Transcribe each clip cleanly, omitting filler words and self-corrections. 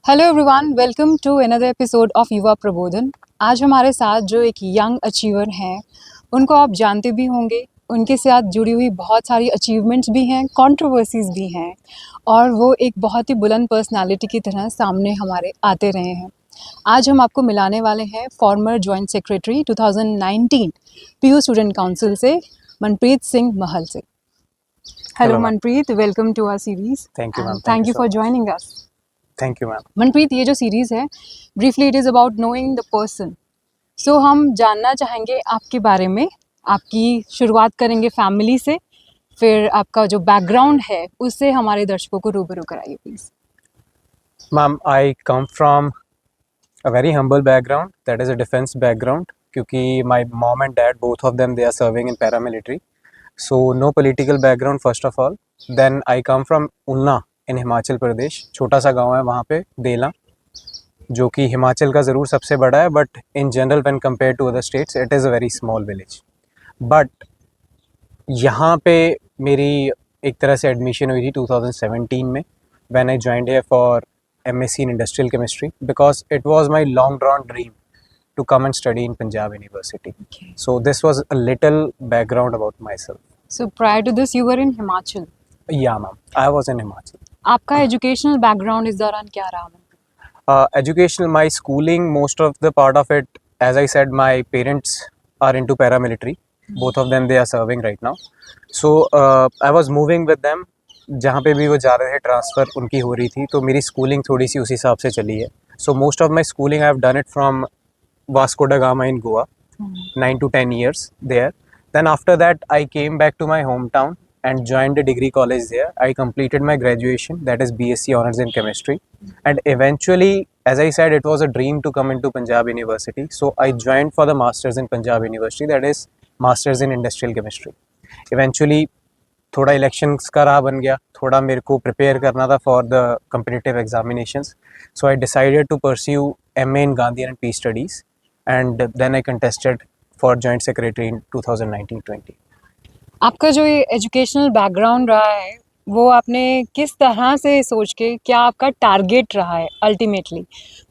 Hello everyone, welcome to another episode of Yuva Prabodhan. आज हमारे साथ जो एक यंग अचीवर हैं, उनको आप जानते भी होंगे। उनके साथ जुड़ी हुई बहुत सारी अचीवमेंट्स भी हैं, कंट्रोवर्सीज भी हैं, और वो एक बहुत ही बुलंद पर्सनालिटी की तरह सामने हमारे आते रहे हैं। आज हम आपको मिलाने वाले हैं former joint secretary 2019 PU student council से मनप्रीत सिंह महल से। Hello Hello, ma'am. Manpreet, welcome to our series. Thank you, ma'am. Thank Thank you you so for much. Joining us. Thank you, ma'am. Manpreet, ये जो सीरीज़ है, briefly it is about knowing the person. So हम जानना चाहेंगे आपके बारे में। आपकी शुरुआत करेंगे फैमिली से, फिर आपका जो बैकग्राउंड है उससे हमारे दर्शकों को रूबरू कराइए please. Ma'am, I come from a very humble background, that is a defense background, क्योंकि my mom and dad, both of them, they are serving in paramilitary. So no political background first of all. Then I come from Ulna in Himachal Pradesh. छोटा सा गांव है वहाँ पे, देला, जो कि हिमाचल का ज़रूर सबसे बड़ा है, but in general when compare to other states it is a very small village. But यहाँ पे मेरी एक तरह से एडमिशन हुई थी 2017 में, when I joined here for MSc in Industrial Chemistry, because it was my long drawn dream to come and study in Punjab University. Okay. So this was a little background about myself. So prior to this you were in Himachal. Yeah, ma'am, I was in Himachal. आपका educational background इस दौरान क्या रहा? Educational, my schooling, most of the part of it, as I said, my parents are into paramilitary. Both of them, they are serving right now. So I was moving with them. जहाँ पे भी वो जा रहे थे transfer उनकी हो रही थी, तो मेरी स्कूलिंग थोड़ी सी उस हिसाब से चली है. So most of my schooling I have done it from Vasco da Gama in Goa, 9 to 10 years there. Then after that I came back to my hometown and joined a degree college there. I completed my graduation, that is BSc Honours in Chemistry, and eventually, as I said, it was a dream to come into Punjab University. So I joined for the Masters in Punjab University, that is Masters in Industrial Chemistry. Eventually थोड़ा elections का राह बन गया, थोड़ा मेरे को prepare करना था for the competitive examinations. So I decided to pursue MA in Gandhi and Peace Studies, and then I contested for Joint Secretary in 2019-20. आपका जो ये एजुकेशनल बैकग्राउंड रहा है, वो आपने किस तरह से सोच के, क्या आपका टारगेट रहा है अल्टीमेटली?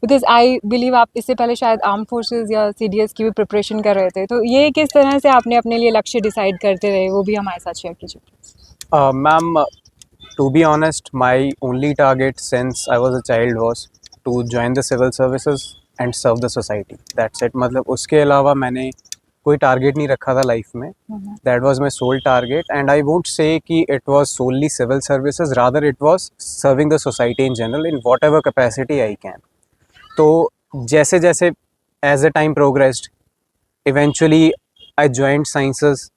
बिकॉज आई बिलीव आप इससे पहले शायद आर्म फोर्सेस या CDS की भी प्रिपरेशन कर रहे थे, तो ये किस तरह से आपने अपने लिए लक्ष्य डिसाइड करते रहे, वो भी हमारे साथ शेयर कीजिए। Ma'am, to be honest, my only target since I was a child was to join the civil services and serve the society. That's it. मतलब उसके अलावा मैंने कोई टारगेट नहीं रखा था लाइफ में. That was my sole target, and I won't say कि it was solely civil services. Rather, it was serving the society in general in whatever capacity I can. तो जैसे जैसे as the time progressed, eventually I joined sciences.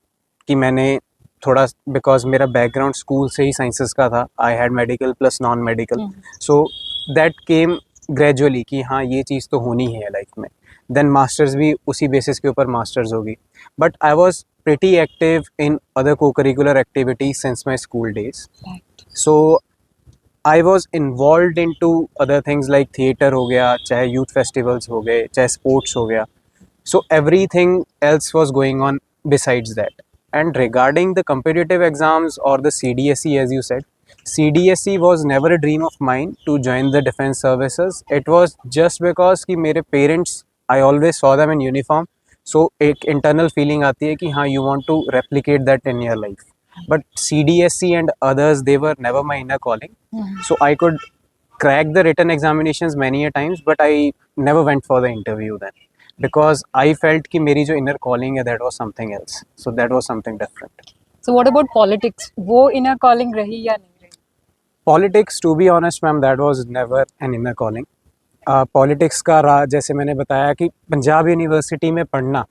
कि मैंने थोड़ा, because मेरा background school से ही sciences का था, I had medical plus non medical, so that came gradually कि हाँ ये चीज़ तो होनी है लाइफ में. देन मास्टर्स भी उसी बेसिस के ऊपर मास्टर्स होगी. But I was pretty active in other co curricular activities since my school days. So I was involve in to other things like theatre हो गया, चाहे यूथ फेस्टिवल्स हो गए, चाहे स्पोर्ट्स हो गया. So every thing else was going on besides that. And regarding the competitive exams or the CDSE, as you said, CDSE was never a dream of mine to join the defense services. It was just because कि मेरे parents, I always saw them in uniform, so एक internal feeling आती है कि हाँ you want to replicate that in your life. But CDSE and others, they were never my inner calling. So I could crack the written examinations many a times, but I never went for the interview then. Because I felt कि मेरी जो inner calling है, that was something else. So that was something different. So what about politics? वो inner calling रही या नहीं रही? Politics, to be honest ma'am, that was never an inner calling. Politics का राह, जैसे मैंने बताया कि पंजाब यूनिवर्सिटी में पढ़ना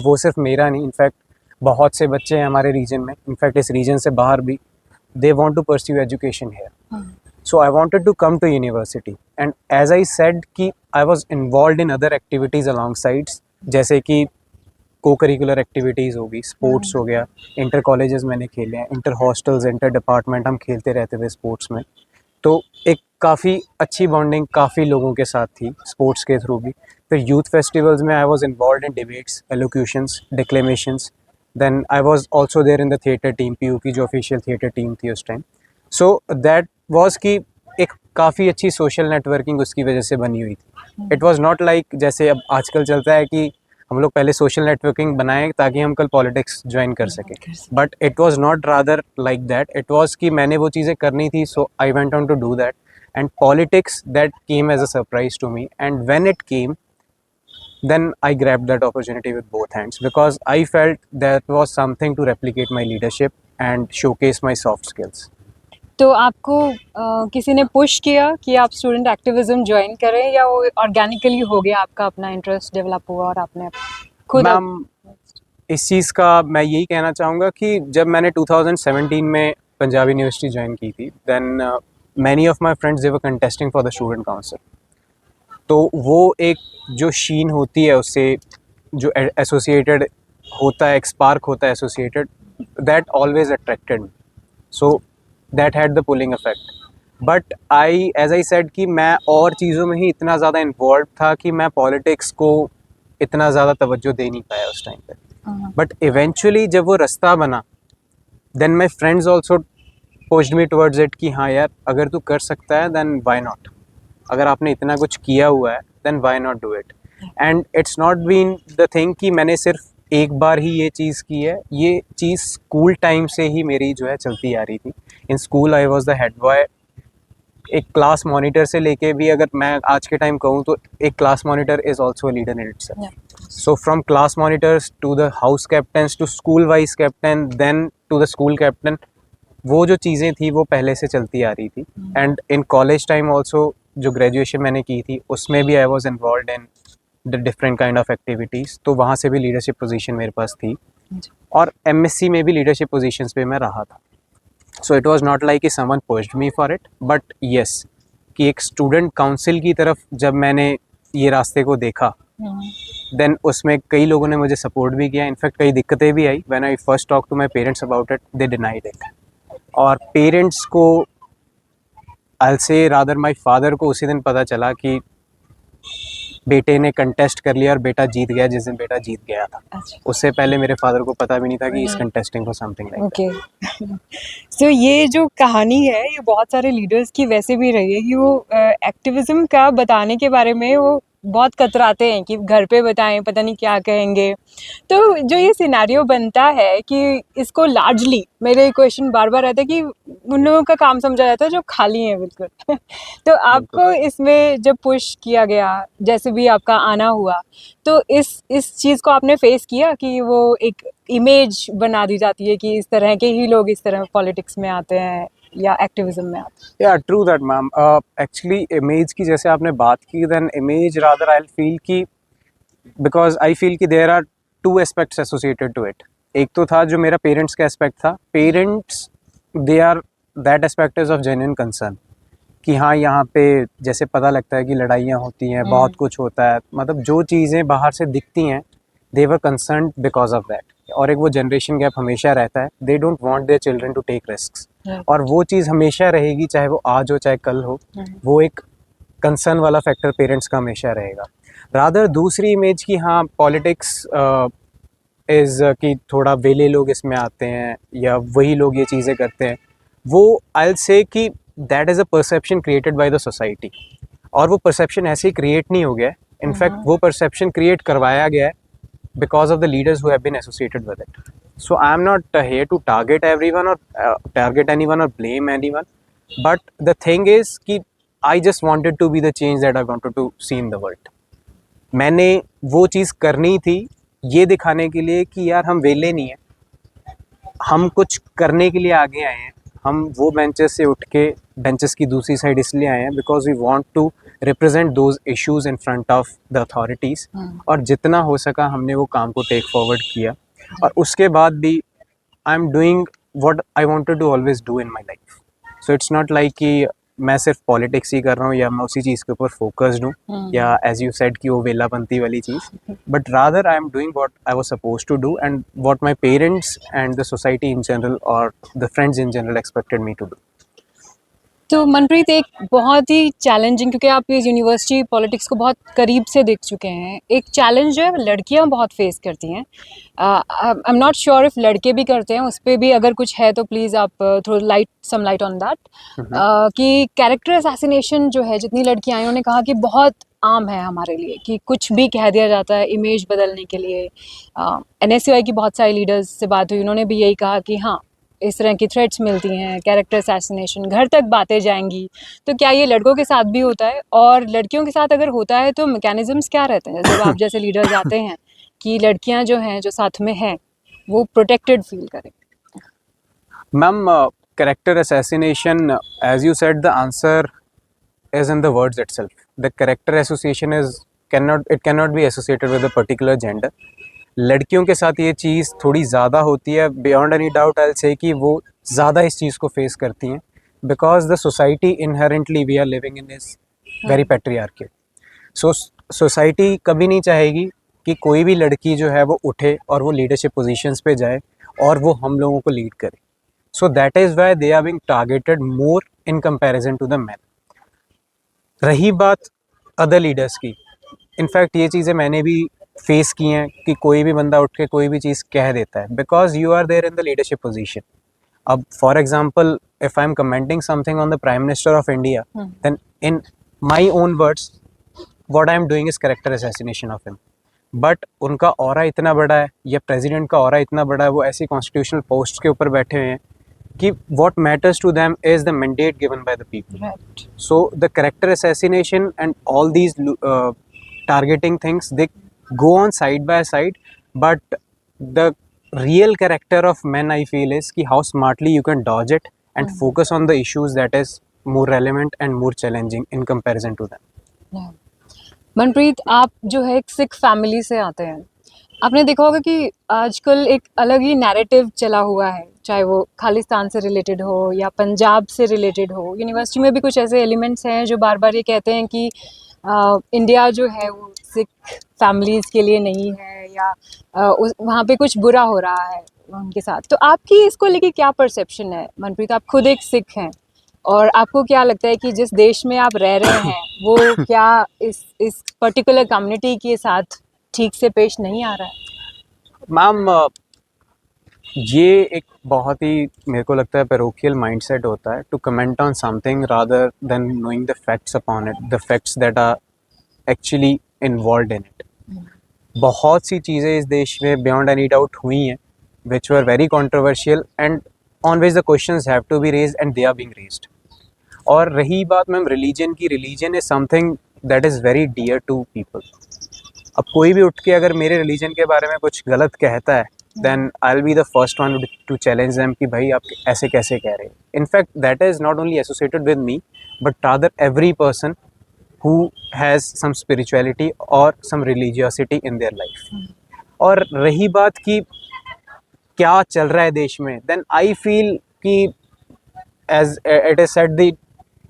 वो सिर्फ मेरा नहीं, इनफैक्ट बहुत से बच्चे हैं हमारे रीजन में, इनफैक्ट इस रीजन से बाहर भी, they want to pursue education here. So I wanted to come to university, and as I said कि I was involved in other activities alongside, जैसे कि को करिकुलर एक्टिविटीज़ होगी, स्पोर्ट्स हो गया, इंटर कॉलेजेस मैंने खेले हैं, इंटर हॉस्टल्स, इंटर डिपार्टमेंट हम खेलते रहते थे स्पोर्ट्स में. तो एक काफ़ी अच्छी बॉन्डिंग काफ़ी लोगों के साथ थी स्पोर्ट्स के थ्रू भी. फिर यूथ फेस्टिवल्स में I was involve in debates, elocutions, declamations. Then I was also there in the theatre team, PU की जो ऑफिशियल थिएटर टीम थी उस टाइम. सो दैट वॉज कि एक काफ़ी अच्छी सोशल नेटवर्किंग उसकी वजह से बनी हुई थी। इट वाज नॉट लाइक जैसे अब आजकल चलता है कि हम लोग पहले सोशल नेटवर्किंग बनाएं ताकि हम कल पॉलिटिक्स ज्वाइन कर सकें, but it was not rather like that. It was कि मैंने वो चीज़ें करनी थी, so I went on to do that, and politics that came as a surprise to me, and when it came then I grabbed that opportunity with both hands because I felt that was something to replicate my leadership and showcase my soft skills. तो आपको किसी ने push किया कि आप student activism join करें, या वो ऑर्गेनिकली हो गया, आपका अपना इंटरेस्ट डेवलप हुआ और आपने खुद मैम, इस चीज़ का मैं यही कहना चाहूँगा कि जब मैंने 2017 में पंजाब यूनिवर्सिटी ज्वाइन की थी, then many of my friends they were contesting for the student council. तो वो एक जो शीन होती है उससे जो एसोसिएटेड होता है, एक स्पार्क होता है associated, that always attracted me, so that had the pulling effect. But I as I said कि मैं और चीज़ों में ही इतना ज़्यादा इन्वॉल्व था कि मैं पॉलिटिक्स को इतना ज़्यादा तवज्जो दे नहीं पाया उस टाइम पे। बट इवेंचुअली जब वो रास्ता बना, then my friends also pushed me towards it कि हाँ यार, अगर तू कर सकता है देन वाई नॉट, अगर आपने इतना कुछ किया हुआ है then why not do it. And it's not been the thing कि मैंने सिर्फ एक बार ही ये चीज़ की है, ये चीज़ स्कूल टाइम से ही मेरी जो है चलती आ रही थी। In school I was the head boy, एक क्लास मॉनिटर से लेके भी अगर मैं आज के टाइम कहूँ तो एक class monitor is also a leader in itself. So from class monitors to the house captains to school vice captain then to the school captain, वो जो चीज़ें थी वो पहले से चलती आ रही थी। And in college time also जो ग्रेजुएशन मैंने की थी उसमें भी आई was involve in the different kind of activities, तो वहाँ से भी लीडरशिप पोजीशन मेरे पास थी, और एमएससी में भी लीडरशिप पोजीशंस पे मैं रहा था। So it was not like someone pushed me for it, but yes कि एक स्टूडेंट काउंसिल की तरफ जब मैंने ये रास्ते को देखा, देन उसमें कई लोगों ने मुझे सपोर्ट भी किया, इनफैक्ट कई दिक्कतें भी आई। When I first talk to my parents about it, they denied it. और पेरेंट्स को, आई से रादर माई फादर को, उसी दिन पता चला कि बेटे ने कंटेस्ट कर लिया और बेटा जीत गया जिस दिन बेटा जीत गया था। अच्छा। उससे पहले मेरे फादर को पता भी नहीं था कि इस contesting for something like okay. So ये जो कहानी है ये बहुत सारे लीडर्स की वैसे भी रही है कि वो एक्टिविज्म का बताने के बारे में वो बहुत कतराते हैं कि घर पे बताएं, पता नहीं क्या कहेंगे। तो जो ये सिनेरियो बनता है कि इसको लार्जली, मेरे क्वेश्चन बार बार आता है कि उन लोगों का काम समझा जाता है जो खाली हैं बिल्कुल। तो आपको इसमें जब पुश किया गया, जैसे भी आपका आना हुआ, तो इस चीज़ को आपने फेस किया कि वो एक इमेज बना दी जाती है कि इस तरह के ही लोग इस तरह पॉलिटिक्स में आते हैं या एक्टिविज्म में आते हैं? या true that ma'am. Actually image की जैसे आपने बात की, then image rather I feel कि बिकॉज आई फील कि there are two aspects associated to it. एक तो था जो मेरा पेरेंट्स का एस्पेक्ट था, parents they are that aspect is of genuine concern कि हाँ यहाँ पे जैसे पता लगता है कि लड़ाइयाँ होती हैं, बहुत कुछ होता है, मतलब जो चीज़ें बाहर से दिखती हैं, they were concern because of that. और एक वो जनरेशन गैप हमेशा रहता है, they don't want their children to take risks, और वो चीज़ हमेशा रहेगी, चाहे वो आज हो चाहे कल हो। वो एक कंसर्न वाला फैक्टर पेरेंट्स का हमेशा रहेगा। रादर दूसरी इमेज की, हाँ पॉलिटिक्स इज़ कि थोड़ा वेले लोग इसमें आते हैं या वही लोग ये चीज़ें करते हैं, वो आई विल से कि that is a perception created by the society, और वो परसेप्शन ऐसे ही क्रिएट नहीं हो गया है। इनफैक्ट वो परसेप्शन क्रिएट करवाया गया है because of the leaders who have been associated with it. So I am not here to target everyone or target anyone or blame anyone, but the thing is कि I just wanted to be the change that I wanted to see in the world. मैंने वो चीज़ करनी थी ये दिखाने के लिए कि यार हम वेले नहीं हैं, हम कुछ करने के लिए आगे आए हैं। हम वो बेंचेस से उठ के बेंचेस की दूसरी साइड इसलिए आए हैं because we want to represent those issues in front of the authorities, और जितना हो सका हमने वो काम को टेक फॉरवर्ड किया। और उसके बाद भी I am doing what I wanted to always do in my life. So it's not like कि मैं सिर्फ पॉलिटिक्स ही कर रहा हूँ या मैं उसी चीज़ के ऊपर फोकस्ड हूँ, या एज यू सेड कि वो वेलापंती वाली चीज़, but rather I am doing what I was supposed to do and what my parents and the society in general और the friends in general expected me to do. तो मनप्रीत, एक बहुत ही challenging, क्योंकि आप इस यूनिवर्सिटी पॉलिटिक्स को बहुत करीब से देख चुके हैं, एक चैलेंज जो है लड़कियां बहुत फेस करती हैं। I am not sure if लड़के भी करते हैं, उस पर भी अगर कुछ है तो प्लीज़ आप throw some light on that. कि कैरेक्टर असैसिनेशन जो है, जितनी लड़कियां आई उन्होंने कहा कि बहुत आम है हमारे लिए, कि कुछ भी कह दिया जाता है इमेज बदलने के लिए। NSUI की बहुत सारे लीडर्स से बात हुई, उन्होंने भी यही कहा कि हाँ, इस तरह की थ्रेट्स मिलती हैं, कैरेक्टर असैसिनेशन, घर तक बातें जाएंगी। तो क्या ये लड़कों के साथ भी होता है, और लड़कियों के साथ अगर होता है तो मैकेनिज्म्स क्या रहते हैं जब आप जैसे लीडर्स आते हैं कि लड़कियां जो हैं, जो साथ में हैं, वो प्रोटेक्टेड फील करें? Ma'am, character assassination, as you said, the answer is in the words itself. The character association cannot be associated with a particular gender. लड़कियों के साथ ये चीज़ थोड़ी ज़्यादा होती है, beyond any doubt I say कि वो ज़्यादा इस चीज़ को फेस करती हैं, because the society inherently we are living in is very patriarchal. So society कभी नहीं चाहेगी कि कोई भी लड़की जो है वो उठे और वो लीडरशिप पोजीशंस पे जाए और वो हम लोगों को लीड करे। So that is why they are being targeted more in comparison to the man. रही बात अदर लीडर्स की, इनफैक्ट ये चीज़ें मैंने भी फेस की हैं कि कोई भी बंदा उठ के कोई भी चीज़ कह देता है, because you are there in the leadership position. अब for example, if I am commenting something on the prime minister of India, then in my own words what I am doing is character assassination of him. But उनका aura इतना बड़ा है, या president का aura इतना बड़ा है, वो ऐसी कॉन्स्टिट्यूशनल पोस्ट के ऊपर बैठे हुए हैं कि what matters to them is the mandate given by the people. Right. So the character assassination and all these targeting things, they go on side by side, but the real character of men, I feel, is कि how smartly you can dodge it and focus on the issues that is more relevant and more challenging in comparison to them. Yeah. Manpreet, आप जो है एक Sikh family से आते हैं। आपने देखा होगा कि आजकल एक अलग ही नैरेटिव चला हुआ है, चाहे वो खालिस्तान से रिलेटेड हो या पंजाब से रिलेटेड हो। यूनिवर्सिटी में भी कुछ ऐसे एलिमेंट्स हैं जो बार बार ये कहते हैं कि इंडिया जो है वो सिख फैमिलीज़ के लिए नहीं है, या वहाँ पे कुछ बुरा हो रहा है उनके साथ। तो आपकी इसको लेके क्या परसेप्शन है मनप्रीत? आप खुद एक सिख हैं, और आपको क्या लगता है कि जिस देश में आप रह रहे हैं वो क्या इस पर्टिकुलर कम्युनिटी के साथ ठीक से पेश नहीं आ रहा है? मैम, ये एक बहुत ही, मेरे को लगता है, पैरोकियल माइंडसेट होता है to comment on something rather than knowing the facts upon it, the facts that are actually involved in it. बहुत सी चीज़ें इस देश में बियॉन्ड एनी डाउट हुई हैं which were very controversial, and on which the questions have to be raised and they are being raised. और रही बात मैम रिलीजन की, religion is something that is very dear to people. अब कोई भी उठ के अगर मेरे रिलीजन के बारे में कुछ गलत कहता है, then I will be the first one to challenge them कि भाई आप ऐसे कैसे कह रहे हैं। In fact that is not only associated with me, but rather every person who has some spirituality or some religiosity in their life. और रही बात कि क्या चल रहा है देश में, then I feel कि as it is said, the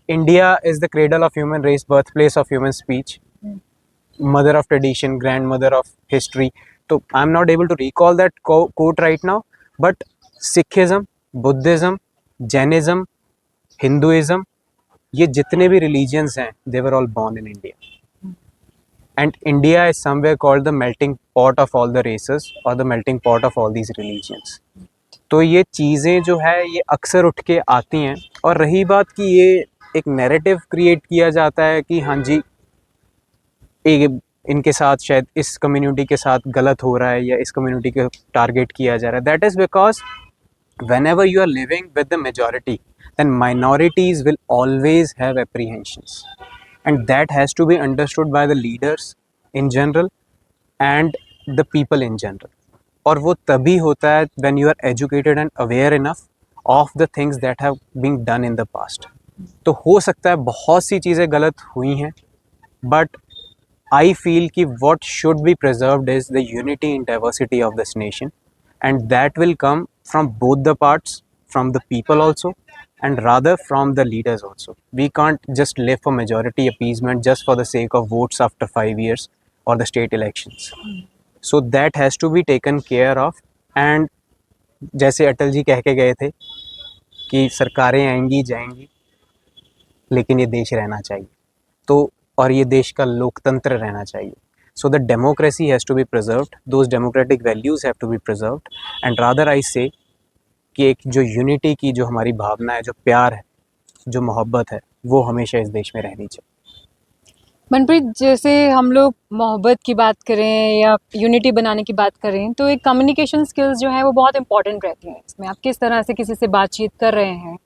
India is the cradle of human race, birthplace of human speech, mother of tradition, grandmother of history. तो I'm not able to recall that quote right now, but Sikhism, Buddhism, Jainism, Hinduism, ये जितने भी religions हैं, they were all born in India, and India is somewhere called the melting pot of all the races और the melting pot of all these religions. तो ये चीज़ें जो है ये अक्सर उठ के आती हैं। और रही बात कि ये एक नैरेटिव क्रिएट किया जाता है कि हाँ जी, इनके साथ शायद इस कम्युनिटी के साथ गलत हो रहा है या इस कम्युनिटी को टारगेट किया जा रहा है। That is because whenever you are living with the majority, then minorities will always have apprehensions, and that has to be understood by the leaders in general and the people in general. और वो तभी होता है when you are educated and aware enough of the things that have been done in the past. तो हो सकता है बहुत सी चीज़ें गलत हुई हैं, but I feel कि what should be preserved is the unity and diversity of this nation, and that will come from both the parts, from the people also, and rather from the leaders also. We can't just live for majority appeasement just for the sake of votes after 5 years or the state elections. So that has to be taken care of. And जैसे अटल जी कह के गए थे कि सरकारें आएंगी जाएंगी, लेकिन ये देश रहना चाहिए। तो और ये देश का लोकतंत्र रहना चाहिए। So the democracy has to be preserved, those democratic values have to be preserved, and rather I say कि एक जो यूनिटी की जो हमारी भावना है, जो प्यार है, जो मोहब्बत है, वो हमेशा इस देश में रहनी चाहिए। मनप्रीत, जैसे हम लोग मोहब्बत की बात करें या यूनिटी बनाने की बात करें, तो एक कम्युनिकेशन स्किल्स जो है वो बहुत इंपॉर्टेंट रहती हैं। इसमें आप किस तरह से किसी से बातचीत कर रहे हैं।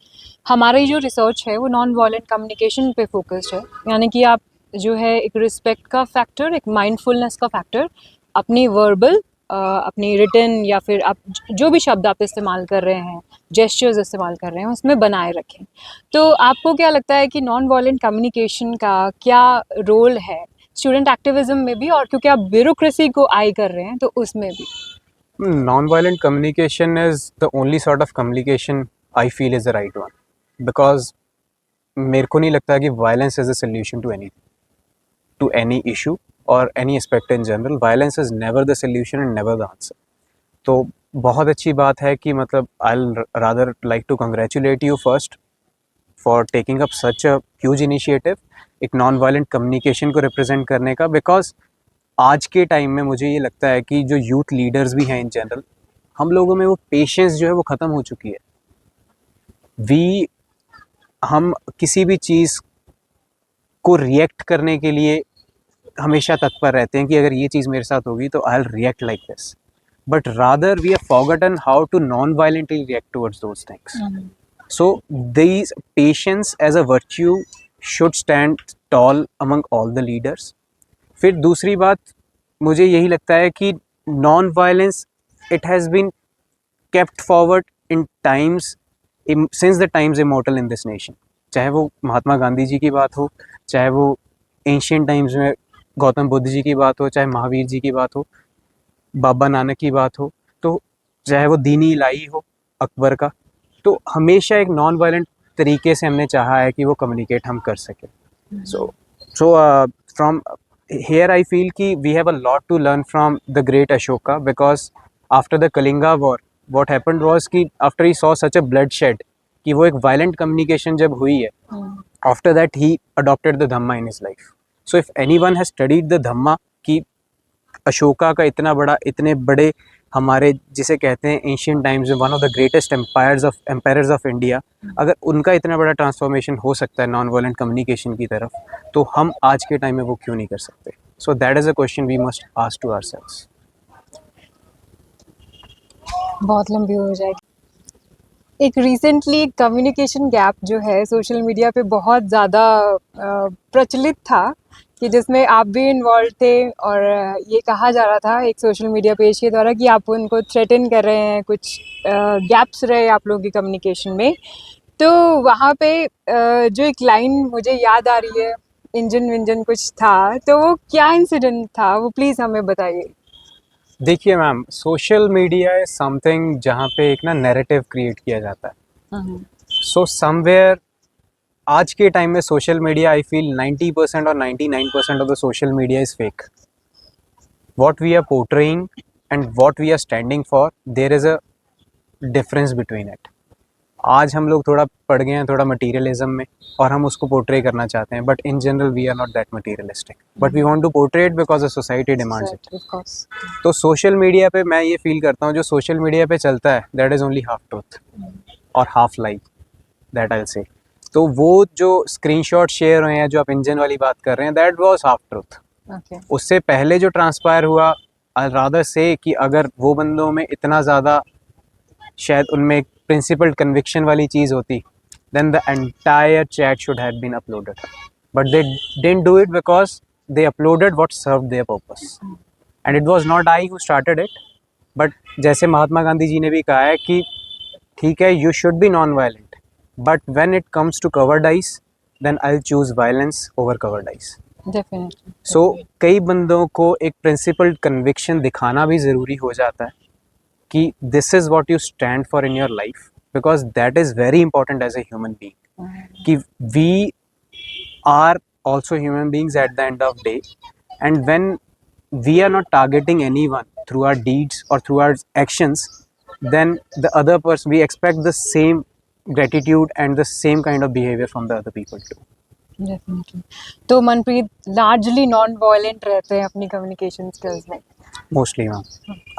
हमारी जो रिसर्च है वो नॉन वायलेंट कम्युनिकेशन पे फोकस्ड है, यानी कि आप जो है एक रिस्पेक्ट का फैक्टर, एक माइंडफुलनेस का फैक्टर अपनी वर्बल, अपनी रिटन या फिर आप जो भी शब्द आप इस्तेमाल कर रहे हैं, जेस्चर्स इस्तेमाल कर रहे हैं, उसमें बनाए रखें। तो आपको क्या लगता है कि नॉन वायलेंट कम्युनिकेशन का क्या रोल है स्टूडेंट एक्टिविज्म में भी, और क्योंकि आप ब्यूरोक्रेसी को आई कर रहे हैं तो उसमें भी? Non-violent communication is the only sort of communication I feel is the right one, because मेरे को नहीं लगता कि violence is a solution to anything, to any issue or any aspect in general. Violence is never the solution and never the answer. तो बहुत अच्छी बात है कि मतलब I'll rather like to congratulate you first for taking up such a huge initiative, एक non violent communication को represent करने का, बिकॉज आज के टाइम में मुझे ये लगता है कि जो यूथ लीडर्स भी हैं इन जनरल, हम लोगों में वो पेशेंस जो है वो ख़त्म हो चुकी है। हम किसी भी चीज़ को रिएक्ट करने के लिए हमेशा तत्पर रहते हैं कि अगर ये चीज़ मेरे साथ होगी तो I will react like this, but rather we have forgotten how to non violently react towards those things. So these patience as a virtue should stand tall among all the leaders. फिर दूसरी बात मुझे यही लगता है कि non violence it has been kept forward in times since the times immortal in this nation. चाहे वो महात्मा गांधी जी की बात हो, चाहे वो एंशियंट टाइम्स में गौतम बुद्ध जी की बात हो, चाहे महावीर जी की बात हो, बाबा नानक की बात हो, तो चाहे वो दीनी इलाही हो अकबर का, तो हमेशा एक नॉन वायलेंट तरीके से हमने चाहा है कि वो कम्युनिकेट हम कर सकें. So from here I feel कि we have a lot to learn from the great Ashoka, because after the Kalinga war what happened was कि after he saw such a bloodshed कि वो एक violent communication जब हुई है, after that he adopted the Dhamma in his life. So if anyone has studied the Dhamma कि अशोका का इतना बड़ा, इतने बड़े हमारे जिसे कहते हैं एशियन टाइम्स में one of the greatest empires of India, अगर उनका इतना बड़ा ट्रांसफॉर्मेशन हो सकता है नॉन वायलेंट कम्युनिकेशन की तरफ, तो हम आज के टाइम में वो क्यों नहीं कर सकते? So that is a question we must ask to ourselves. बहुत लंबी हो जाएगी। एक रिसेंटली कम्युनिकेशन गैप जो है सोशल मीडिया पे बहुत ज़्यादा प्रचलित था, कि जिसमें आप भी इन्वॉल्व थे, और ये कहा जा रहा था एक सोशल मीडिया पेज के द्वारा कि आप उनको थ्रेटन कर रहे हैं, कुछ गैप्स रहे आप लोगों की कम्युनिकेशन में। तो वहाँ पे जो एक लाइन मुझे याद आ रही है, इंजन विंजन कुछ था, तो वो क्या इंसिडेंट था, वो प्लीज़ हमें बताइए। देखिए ma'am, social media is something जहाँ पे एक ना नैरेटिव क्रिएट किया जाता है. सो समवेयर आज के टाइम में सोशल मीडिया, आई फील 90% और 99% of the social media is fake. What we are portraying and what we are standing for, there is a difference between it. आज हम लोग थोड़ा पड़ गए हैं थोड़ा मटीरियलिज्म में, और हम उसको पोर्ट्रे करना चाहते हैं, but in general we are not that materialistic, but we want to portray it because the society demands it. तो सोशल मीडिया पे मैं ये फील करता हूँ, जो सोशल मीडिया पे चलता है that is only half truth और half lie, that I will say. तो वो जो स्क्रीनशॉट शेयर हुए हैं, जो आप इंजन वाली बात कर रहे हैं, दैट वाज हाफ ट्रूथ. उससे पहले जो ट्रांसपायर हुआ, आई रादर से कि अगर वो बंदों में इतना ज़्यादा शायद उनमें एक प्रिंसिपल कन्विक्शन वाली चीज़ होती, then the entire chat should have been uploaded, but they didn't do it because they uploaded what served their purpose, and it was not I who started it, but जैसे महात्मा गांधी जी ने भी कहा है कि ठीक है, you should be non-violent, but when it comes to covered eyes, then I'll choose violence over covered eyes. Definitely. So कई बंदों को एक प्रिंसिपल कन्विक्शन दिखाना भी ज़रूरी हो जाता है कि this is what you stand for in your life, because that is very important as a human being, कि we are also human beings at the end of day, and when we are not targeting anyone through our deeds और through our actions, then the other person, we expect the same gratitude and the same kind of behavior from the other people too. Definitely. तो Manpreet largely non violent रहते हैं अपनी communication skills में। Mostly ma'am,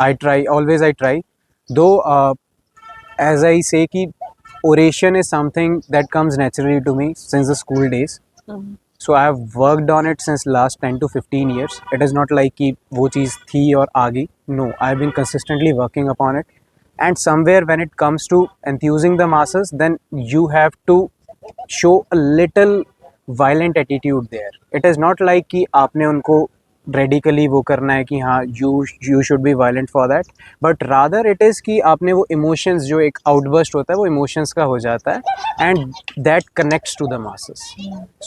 I try, always I try, दो as I say कि oration is something that comes naturally to me since the school days. So I have worked on it since last 10 to 15 years. It is not like कि वो चीज़ थी और आ गई. No, I have been consistently working upon it. And somewhere when it comes to enthusing the masses, then you have to show a little violent attitude there. It is not like कि आपने उनको radically वो करना है कि हाँ you should be violent for that, but rather it is कि आपने वो इमोशंस, जो एक आउटबर्स्ट होता है वो इमोशंस का हो जाता है, and that connects to the masses.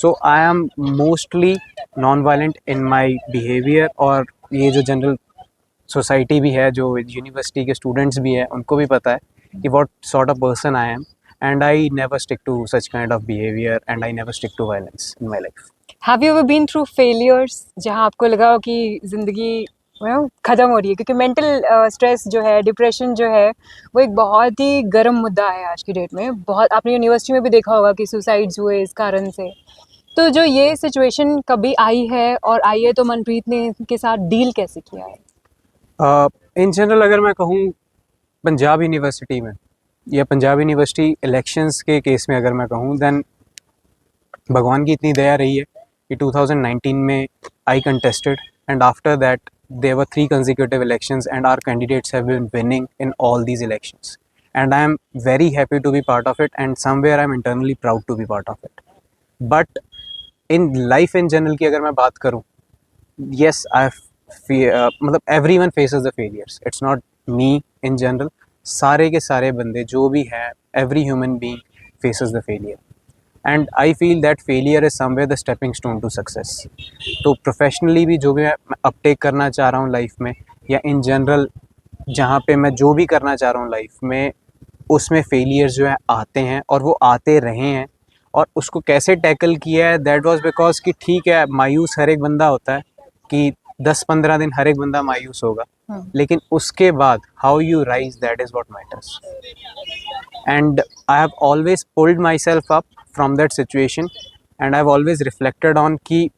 So I am mostly non violent in my behaviour, और ये जो जनरल सोसाइटी भी है, जो यूनिवर्सिटी के स्टूडेंट्स भी है, उनको भी पता है कि what sort of person I am, and I never stick to such kind of behaviour, and I never stick to violence in my life. Have you ever been through failures जहाँ आपको लगा हो कि ज़िंदगी ख़त्म हो रही है? क्योंकि मेंटल स्ट्रेस जो है, डिप्रेशन जो है, वो एक बहुत ही गर्म मुद्दा है आज की डेट में। बहुत आपने यूनिवर्सिटी में भी देखा होगा कि सुसाइड्स हुए इस कारण से। तो जो ये सिचुएशन कभी आई है और आई है, तो मनप्रीत ने इसके साथ डील कैसे किया है? इन जनरल अगर मैं कहूँ, पंजाब यूनिवर्सिटी में या पंजाब यूनिवर्सिटी इलेक्शंस के केस में अगर मैं कहूँ, देन भगवान की इतनी दया रही है कि 2019 में I contested, and after that there were 3 consecutive elections, and our candidates have been winning in all these elections, and I am very happy to be part of it, and somewhere I am internally proud to be part of it. But in life in general की अगर मैं बात करूँ, yes, मतलब everyone faces the failures, it's not me in general, सारे के सारे बंदे जो भी हैं, every human being faces the failure, and I feel that failure is somewhere the stepping stone to success. तो प्रोफेशनली भी जो भी मैं अपटेक करना चाह रहा हूँ लाइफ में, या इन जनरल जहाँ पे मैं जो भी करना चाह रहा हूँ लाइफ में, उसमें फेलियर्स जो है आते हैं, और वो आते रहे हैं, और उसको कैसे टैकल किया है, दैट वाज बिकॉज कि ठीक है, मायूस हर एक बंदा होता है, कि 10-15 दिन हर एक बंदा मायूस होगा, लेकिन उसके बाद how you rise, that is what matters. And I have always pulled myself up from that situation, and I've always reflected on कि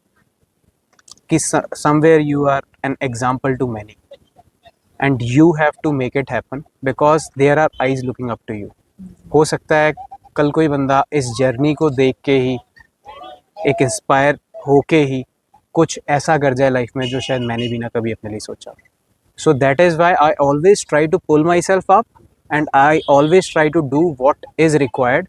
somewhere you are an example to many, and you have to make it happen because there are eyes looking up to you. हो सकता है कल कोई बंदा इस journey को देख के ही, एक इंस्पायर होके ही कुछ ऐसा कर जाए लाइफ में जो शायद मैंने भी ना कभी अपने लिए सोचा. So that is why I always try to pull myself up, and I always try to do what is required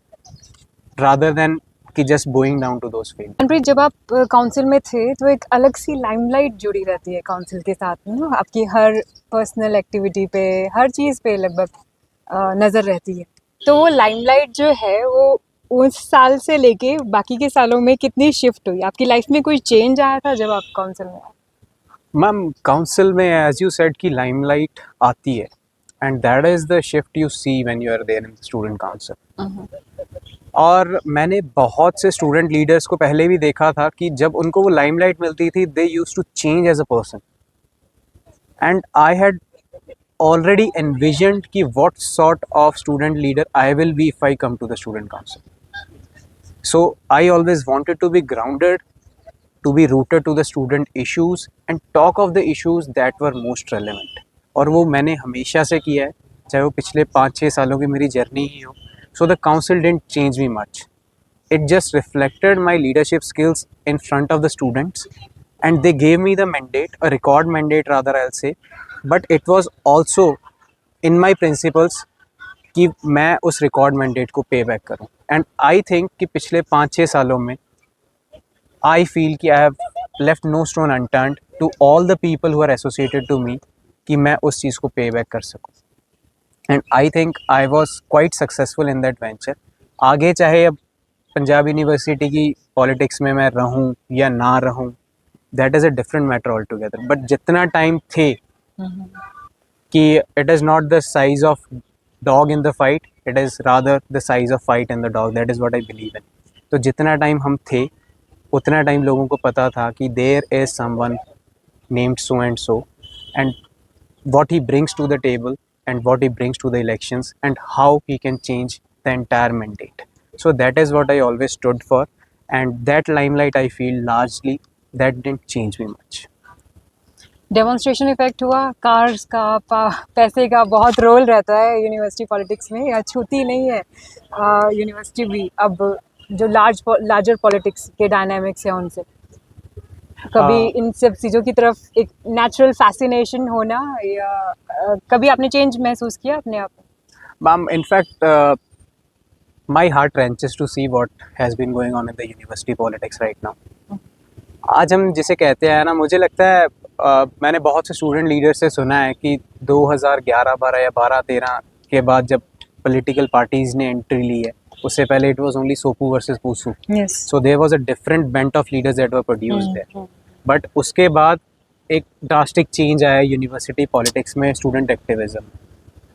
rather than कि just going down to those failures. Manpreet, जब आप काउंसिल में थे तो एक अलग सी लाइमलाइट जुड़ी रहती है काउंसिल के साथ में ना, आपकी हर पर्सनल एक्टिविटी पे, हर चीज़ पे लगभग नज़र रहती है। तो वो लाइमलाइट जो है वो उस साल से लेके बाकी के सालों में कितनी शिफ्ट हुई? आपकी लाइफ में कोई चेंज आया था जब आप काउंसिल में आए? मैम, काउंसिल में एज यू सेड की लाइमलाइट आती है, and that is the shift you see when you are there in student council. और मैंने बहुत से स्टूडेंट लीडर्स को पहले भी देखा था कि जब उनको वो लाइमलाइट मिलती थी, they used to change as a person, and I had already envisioned कि what sort of student leader I will be if I come to the student council. So I always wanted to be grounded, to be rooted to the student issues and talk of the issues that were most relevant. और वो मैंने हमेशा से किया है, चाहे वो पिछले 5-6 सालों की मेरी जर्नी ही हो. So the council didn't change me much. It just reflected my leadership skills in front of the students, and they gave me the mandate, a record mandate rather I'll say, but it was also in my principles कि मैं उस record mandate को pay back करूँ. And I think कि पिछले 5-6 सालों में I feel कि I have left no stone unturned to all the people who are associated to me, कि मैं उस चीज़ को पे बैक कर सकूँ. And I think I was quite successful in that venture. आगे चाहे अब पंजाब यूनिवर्सिटी की पॉलिटिक्स में मैं रहूँ या ना रहूँ, that is a different matter all together. But जितना टाइम थे कि it is not the size of dog in the fight, it is rather the size of fight in the dog. That is what I believe in. तो जितना time हम थे, उतना time लोगों को पता था कि there is someone named so and so, and what he brings to the table and what he brings to the elections and how he can change the entire mandate. So that is what I always stood for, and that limelight I feel largely that didn't change me much. Demonstration effect हुआ, cars का, पैसे का बहुत role रहता है university politics में, या छूती नहीं है यूनिवर्सिटी भी अब जो लार्जर पॉलिटिक्स के डायनामिक्स हैं उनसे। कभी इन सब चीज़ों की तरफ एक नेचुरल फैसिनेशन होना, या कभी आपने चेंज महसूस किया अपने आप में? In fact, my heart wrenches to see what has been going on in the university politics right now. आज हम जिसे कहते हैं ना, मुझे लगता है मैंने बहुत से स्टूडेंट लीडर से सुना है कि 2011-12 या 12-13 के बाद जब पॉलिटिकल पार्टीज़ ने एंट्री ली है, उससे पहले it was only SOPU versus PUSU, so there was a different bent of leaders that were produced there. But उसके बाद एक ड्रास्टिक चेंज आया यूनिवर्सिटी पॉलिटिक्स में, स्टूडेंट एक्टिविज़म।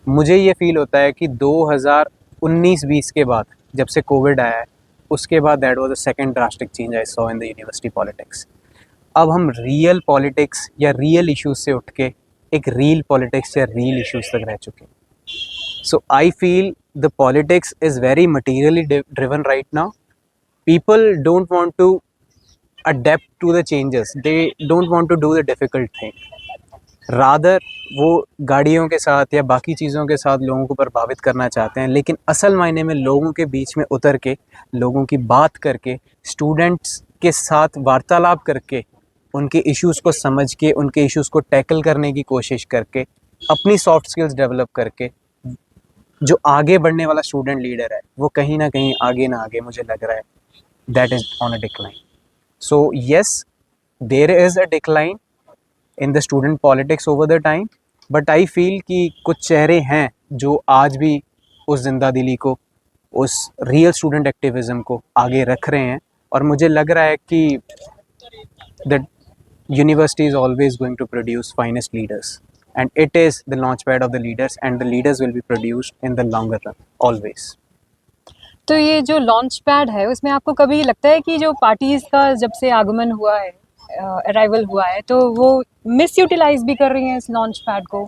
मुझे ये फील होता है कि 2019-20 के बाद जब से कोविड आया है, उसके बाद that was the second drastic change I saw in the university politics. अब हम रियल पॉलिटिक्स या रियल इश्यूज से उठ के एक रील पॉलिटिक्स या रियल इश्यूज तक रह चुके हैं। So I feel the politics is very materially driven right now. People don't want to adapt to the changes, they don't want to do the difficult thing, rather वो गाड़ियों के साथ या बाकी चीज़ों के साथ लोगों को प्रभावित करना चाहते हैं, लेकिन असल मायने में लोगों के बीच में उतर के, लोगों की बात करके, स्टूडेंट्स के साथ वार्तालाप करके, उनके इश्यूज़ को समझ के, उनके इश्यूज़ को टैकल करने की कोशिश करके, अपनी सॉफ्ट स्किल्स डेवलप करके जो आगे बढ़ने वाला स्टूडेंट लीडर है, वो कहीं ना कहीं आगे ना आगे मुझे लग रहा है that is on a decline. So yes, there is a decline in the student politics over the time, but I feel कि कुछ चेहरे हैं जो आज भी उस जिंदा दिली को, उस रियल स्टूडेंट एक्टिविज़म को आगे रख रहे हैं। और मुझे लग रहा है कि the university is always going to produce finest leaders, and it is the launchpad of the leaders, and the leaders will be produced in the longer run always. तो ये जो लॉन्च पैड है, उसमें आपको कभी लगता है कि जो पार्टीज़ का जब से आगमन हुआ है, अराइवल हुआ है, तो वो मिस यूटिलाइज भी कर रही हैं इस लॉन्च पैड को?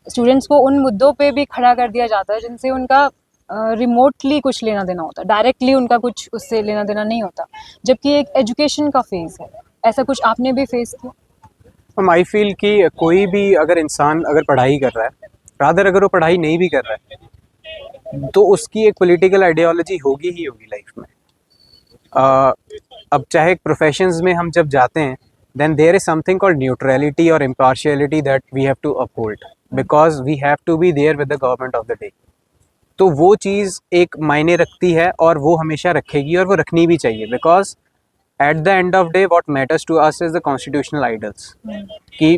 स्टूडेंट्स को उन मुद्दों पे भी खड़ा कर दिया जाता है जिनसे उनका रिमोटली कुछ लेना देना होता है, डायरेक्टली उनका कुछ उससे लेना देना नहीं होता, जबकि एक एजुकेशन का फेज़ है। ऐसा कुछ आपने भी फेस किया? आई फील कि कोई भी अगर इंसान अगर पढ़ाई कर रहा है, रादर अगर वो पढ़ाई नहीं भी कर रहा है, तो उसकी एक पॉलिटिकल आइडियोलॉजी होगी ही होगी लाइफ में। अब चाहे प्रोफेशंस में हम जब जाते हैं, then there is something called neutrality और impartiality that we have to uphold, because we have to be there with the government of the day. तो वो चीज़ एक मायने रखती है और वो हमेशा रखेगी और वो रखनी भी चाहिए, because at the end of day what matters to us is the constitutional ideals कि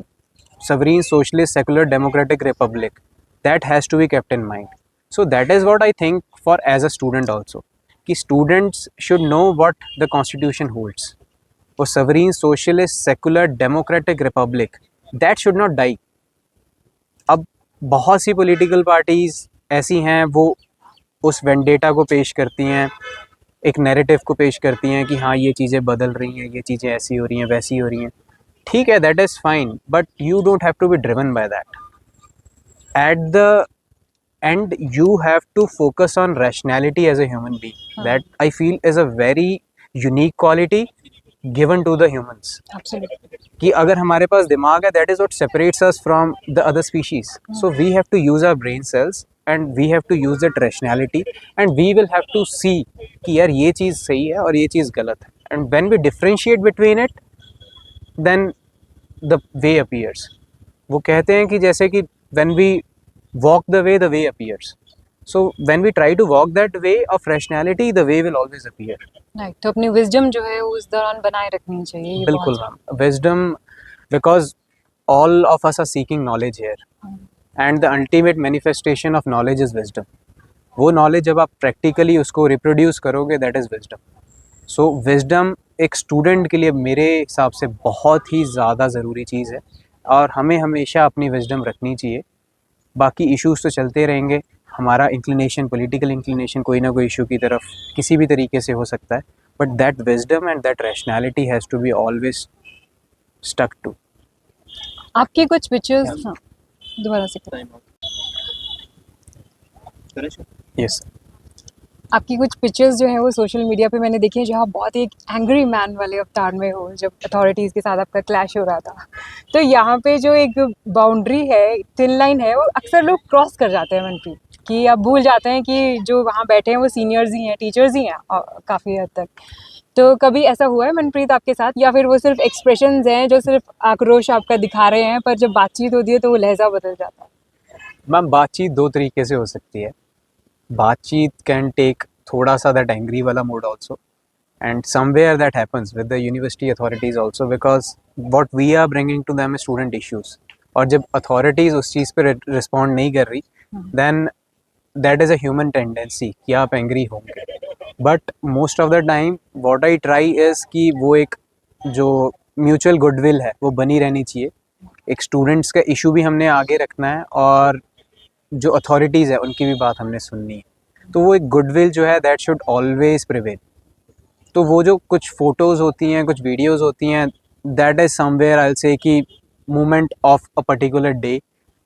sovereign socialist secular democratic republic, that has to be kept in mind. So that is what I think for as a student also, कि students should know what the constitution holds. वो sovereign socialist secular democratic republic that should not die. अब बहुत सी political parties ऐसी हैं, वो उस vendetta को पेश करती हैं, एक नैरेटिव को पेश करती हैं कि हाँ ये चीज़ें बदल रही हैं, ये चीज़ें ऐसी हो रही हैं, वैसी हो रही हैं। ठीक है, that is fine, but you don't have to be driven by that. At the end you have to focus on rationality as a human being, that I feel is a very unique quality given to the humans. कि अगर हमारे पास दिमाग है, that is what separates us from the other species. So we have to use our brain cells and we have to use that rationality, and we will have to see कि यार ये चीज़ सही है और ये चीज़ गलत है, and when we differentiate between it, then the way appears. वो कहते हैं कि जैसे कि when we walk the way appears. So when we try to walk that way of rationality, the way will always appear. Right. तो अपनी wisdom जो है उस दौरान बनाए रखनी चाहिए। ये बिल्कुल ma'am, wisdom, because all of us are seeking knowledge here. And the ultimate manifestation of knowledge is wisdom. वो नॉलेज जब आप प्रैक्टिकली उसको रिप्रोड्यूस करोगे, that is wisdom. So wisdom एक स्टूडेंट के लिए मेरे हिसाब से बहुत ही ज़्यादा ज़रूरी चीज़ है, और हमें हमेशा अपनी विजडम रखनी चाहिए। बाकी इश्यूज़ तो चलते रहेंगे, हमारा इंक्लिनेशन, पॉलिटिकल इंक्लिनेशन कोई ना कोई इशू की तरफ किसी भी तरीके से हो सकता है, but that wisdom and that rationality has to be always stuck to. आपके कुछ पिक्चर्स, हाँ दोबारा से यस। आपकी कुछ पिक्चर्स जो है वो सोशल मीडिया पे मैंने देखी है जहाँ बहुत ही एक एंग्री मैन वाले अवतार में हो, जब अथॉरिटीज़ के साथ आपका क्लैश हो रहा था। तो यहाँ पे जो एक बाउंड्री है, थिन लाइन है, वो अक्सर लोग क्रॉस कर जाते हैं मनप्रीत, कि आप भूल जाते हैं कि जो वहाँ बैठे हैं वो सीनियर्स ही हैं, टीचर्स ही हैं काफ़ी हद तक। तो कभी ऐसा हुआ है मनप्रीत आपके साथ, या फिर वो सिर्फ एक्सप्रेशंस हैं जो सिर्फ आक्रोश आपका दिखा रहे हैं, पर जब बातचीत होती है तो वो लहजा बदल जाता है? मैम बातचीत दो तरीके से हो सकती है. बातचीत कैन टेक थोड़ा सा दैट एंग्री वाला mode also, and somewhere that happens with the university authorities also, because what we are bringing to them is student issues. और जब authorities उस चीज़ पे respond नहीं कर रही, then that is a human tendency कि आप angry होंगे. But most of the time what I try is कि वो एक जो mutual goodwill है वो बनी रहनी चाहिए. एक students का issue भी हमने आगे रखना है और जो authorities है उनकी भी बात हमने सुननी है. तो वो एक goodwill जो है that should always prevail. तो वो जो कुछ फ़ोटोज़ होती हैं, कुछ वीडियोज़ होती हैं, that is somewhere I will say कि moment of a particular day,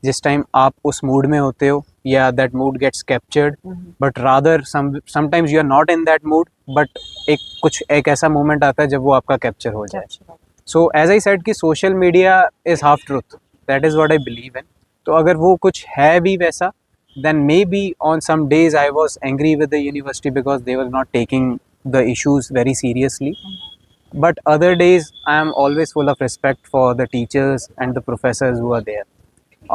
जिस टाइम आप उस मूड में होते हो या that mood gets captured, but rather sometimes you are not in that mood, but एक ऐसा मोमेंट आता है जब वो आपका कैप्चर हो जाए. सो एज आई सेड कि social media is half truth, that is what I believe in. तो अगर वो कुछ है भी वैसा, then maybe on some days I was angry with the university because they were not taking the issues very seriously, but other days I am always full of respect for the teachers and the professors who are there.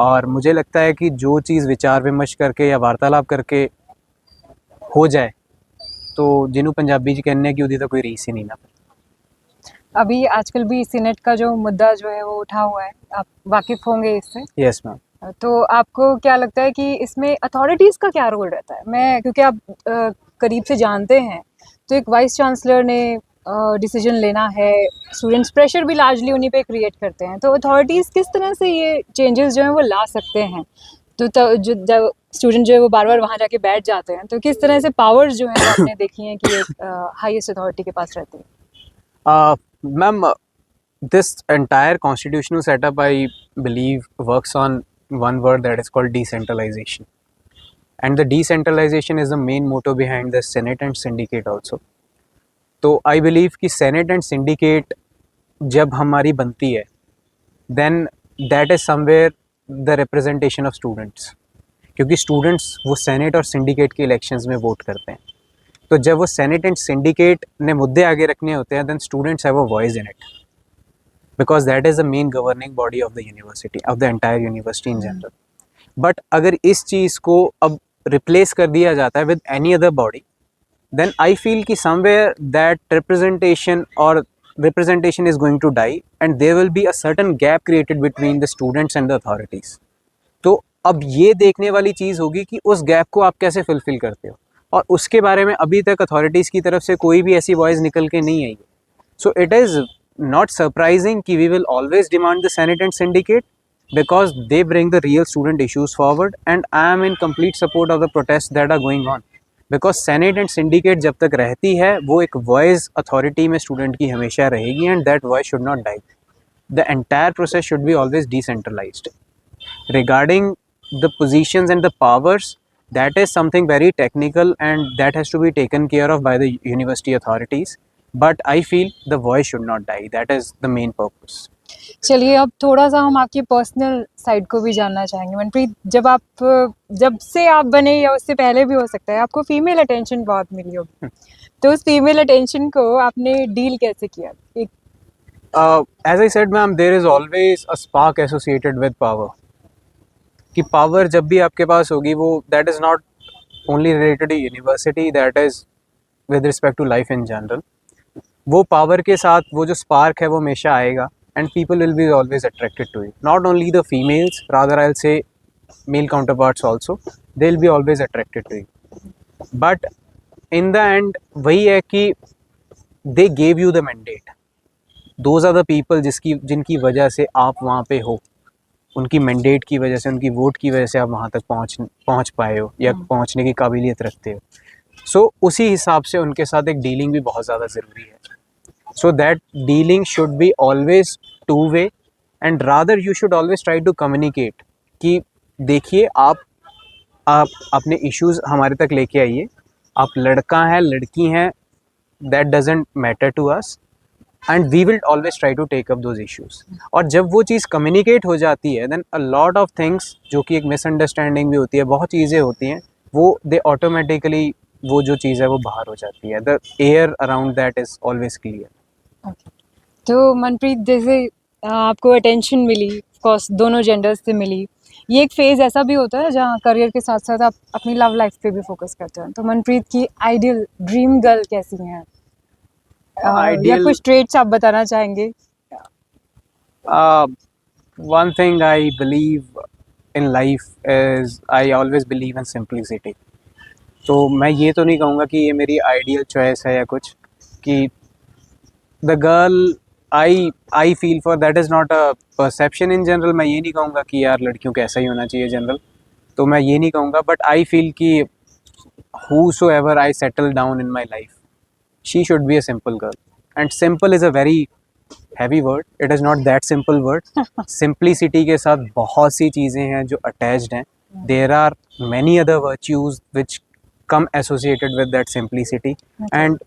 और मुझे लगता है कि जो चीज़ विचार विमर्श करके या वार्तालाप करके हो जाए, तो जिन्हों पंजाबी जी कहने की उदी तो कोई रीस ही नहीं ना. अभी आजकल भी सीनेट का जो मुद्दा जो है वो उठा हुआ है, आप वाकिफ होंगे इससे? Yes ma'am. तो आपको क्या लगता है कि इसमें अथॉरिटीज़ का क्या रोल रहता है? मैं क्योंकि आप करीब से जानते हैं, तो एक वाइस चांसलर ने डिसीजन लेना है, स्टूडेंट्स प्रेशर भी लार्जली उन्हीं पे क्रिएट करते हैं, तो अथॉरिटीज़ किस तरह से ये चेंजेस जो हैं वो ला सकते हैं? तो जो जब स्टूडेंट जो है वो बार-बार वहाँ जाके बैठ जाते हैं, तो किस तरह से पावर्स जो हैं वो आपने देखी हैं कि एक हाईएस्ट अथॉरिटी के पास रहती है? Ma'am, this entire constitutional setup, I believe, works on one word that is called decentralization. And the decentralization is the main motto behind the Senate and Syndicate also. तो I believe कि Senate and Syndicate जब हमारी बनती है, then that is somewhere the representation of students. क्योंकि students वो Senate और Syndicate के elections में vote करते हैं. तो जब वो Senate and Syndicate ने मुद्दे आगे रखने होते हैं, then students have a voice in it, because that is the main governing body of the university, of the entire university in general. But अगर इस चीज़ को अब replace कर दिया जाता है with any other body, then I feel कि somewhere that representation is going to die, and there will be a certain gap created between the students and the authorities. तो अब ये देखने वाली चीज़ होगी कि उस गैप को आप कैसे फुलफिल करते हो, और उसके बारे में अभी तक अथॉरिटीज़ की तरफ से कोई भी ऐसी वॉइस निकल के नहीं आई है. So it is not surprising कि we will always demand the senate and syndicate, because they bring the real student issues forward, and I am in complete support of the protests that are going on, because Senate and Syndicate जब तक रहती है वो एक voice authority में student की हमेशा रहेगी, and that voice should not die. The entire process should be always decentralized. Regarding the positions and the powers, that is something very technical and that has to be taken care of by the university authorities, but I feel the voice should not die. That is the main purpose. चलिए अब थोड़ा-सा हम आपकी personal side को भी जानना चाहेंगे मनप्रीत। जब से आप बने या उससे पहले भी हो सकता है, आपको फीमेल अटेंशन बहुत मिली होगी। तो उस फीमेल अटेंशन को आपने डील कैसे किया? एक As I said, ma'am, there is always a spark associated with power. कि पावर जब भी आपके पास होगी वो that is not only related to university, that is with respect to life in general. वो पावर के साथ वो जो स्पार्क है वो हमेशा आएगा, and people will be always attracted to it. Not only the females, rather I'll say male counterparts also, they'll be always attracted to it. But in the end वही है कि they gave you the mandate. Those are the people जिनकी वजह से आप वहाँ पे हो, उनकी मैंडेट की वजह से, उनकी वोट की वजह से आप वहाँ तक पहुँच पाए हो या पहुँचने की काबिलियत रखते हो. सो उसी हिसाब से उनके साथ एक डीलिंग भी बहुत ज़्यादा ज़रूरी है. So that dealing should be always two way, and rather you should always try to communicate कि देखिए आप अपने इश्यूज़ हमारे तक लेके आइए, आप लड़का हैं लड़की हैं, that doesn't matter to us, and we will always try to take up those issues. और जब वो चीज़ कम्युनिकेट हो जाती है, then a lot of things, जो कि एक मिसअंडरस्टैंडिंग भी होती है, बहुत चीज़ें होती हैं, वो दे ऑटोमेटिकली, वो जो चीज़ है वो बाहर हो जाती है। The air around that is always clear. Okay. तो मनप्रीत, जैसे आपको अटेंशन मिली, ऑफ कोर्स दोनों जेंडर्स से मिली, ये एक फेज ऐसा भी होता है जहाँ करियर के साथ साथ आप अपनी लव लाइफ पे भी फोकस करते हैं। तो मनप्रीत की आइडियल ड्रीम गर्ल कैसी है? या Ideal, कुछ ट्रेट्स आप बताना चाहेंगे? one thing I believe in life is I always believe in simplicity. तो मैं ये तो नहीं कहूँगा कि ये मेरी आइडियल चॉइस है या कुछ, कि the girl I feel for, that is not a perception in general. मैं ये नहीं कहूँगा कि यार लड़कियों को ऐसा ही होना चाहिए जनरल, तो मैं ये नहीं कहूँगा, बट आई फील कि whosoever I settle down in my life, she should be a simple girl. And simple is a very heavy word, it is not that simple word. Simplicity के साथ बहुत सी चीज़ें हैं जो attached हैं. There are many other virtues which come associated with that simplicity. And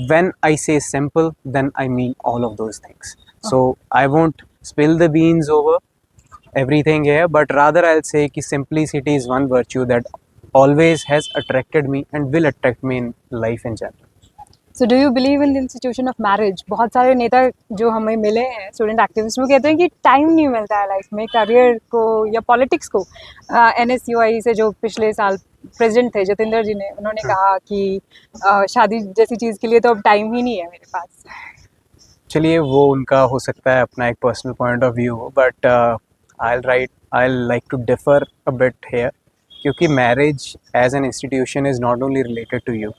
when I say simple, then I mean all of those things. So I won't spill the beans over everything here, but rather I'll say कि simplicity is one virtue that always has attracted me and will attract me in life in general. So do you believe in the institution of marriage? बहुत सारे नेता जो हमें मिले हैं, student activist, वो कहते हैं कि टाइम नहीं मिलता है लाइफ में करियर को या पॉलिटिक्स को। NSUI से जो पिछले साल प्रेसिडेंट थे जतेंद्र जी ने, उन्होंने कहा कि शादी जैसी चीज़ के लिए तो अब टाइम ही नहीं है मेरे पास। चलिए, वो उनका हो सकता है अपना एक पर्सनल पॉइंट ऑफ व्यू हो, but I like to differ a bit here, क्योंकि marriage as an institution is not only related to you,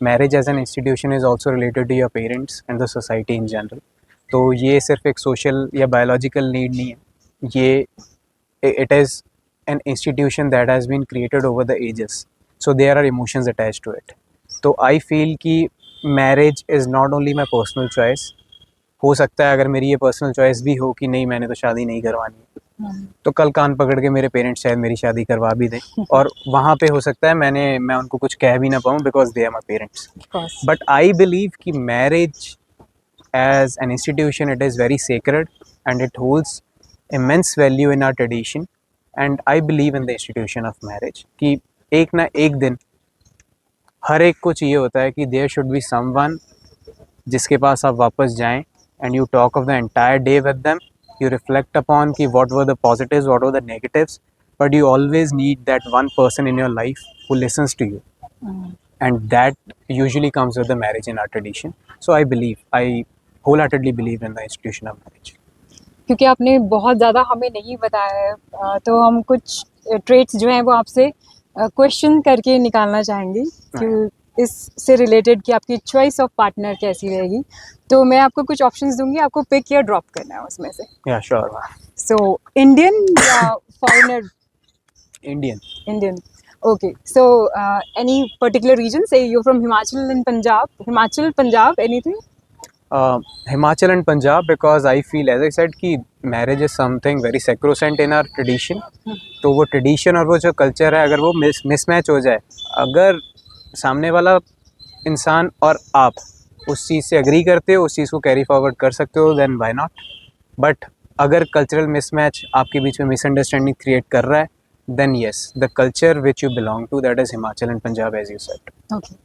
marriage as an institution is also related to your parents and the society in general. तो ये सिर्फ एक social या biological need नहीं है, ये it is an institution that has been created over the ages, so there are emotions attached to it. तो I feel कि marriage is not only my personal choice. हो सकता है अगर मेरी ये पर्सनल चॉइस भी हो कि नहीं मैंने तो शादी नहीं करवानी है, तो कल कान पकड़ के मेरे पेरेंट्स शायद मेरी शादी करवा भी दें, और वहाँ पे हो सकता है मैं उनको कुछ कह भी ना पाऊँ, because they are my parents. But I believe कि marriage as an institution, it is very sacred and it holds immense value in our tradition, and I believe in the institution of marriage कि एक ना एक दिन हर एक को चाहिए होता है कि there should be someone जिसके पास आप वापस जाएं and you talk of the entire day with them, you reflect upon कि what were the positives, what were the negatives, but you always need that one person in your life who listens to you, and that usually comes with the marriage in our tradition. So I wholeheartedly believe in the institution of marriage. क्योंकि आपने बहुत ज़्यादा हमें नहीं बताया है, तो हम कुछ ट्रेट्स जो हैं वो आपसे क्वेश्चन करके निकालना चाहेंगे कि इससे रिलेटेड कि आपकी चॉइस ऑफ पार्टनर कैसी रहेगी। तो मैं आपको कुछ ऑप्शंस दूंगी, आपको पिक या ड्रॉप करना है उसमें से। Yeah, sure. सो इंडियन या foreigner? Indian. Indian. Okay. So any particular reason? Say you from Himachal and Punjab? Himachal, Punjab, anything? Himachal and Punjab, because I feel, as I said, कि marriage is something very sacrosanct in our tradition. तो वो tradition और वो जो culture है, अगर वो mismatch हो जाए, अगर सामने वाला इंसान और आप उस चीज़ से agree करते हो, उस चीज़ को carry forward कर सकते हो, then why not? But अगर cultural mismatch आपके बीच में misunderstanding create कर रहा है, then yes, the culture which you belong to, that is Himachal and Punjab, as you said. Okay.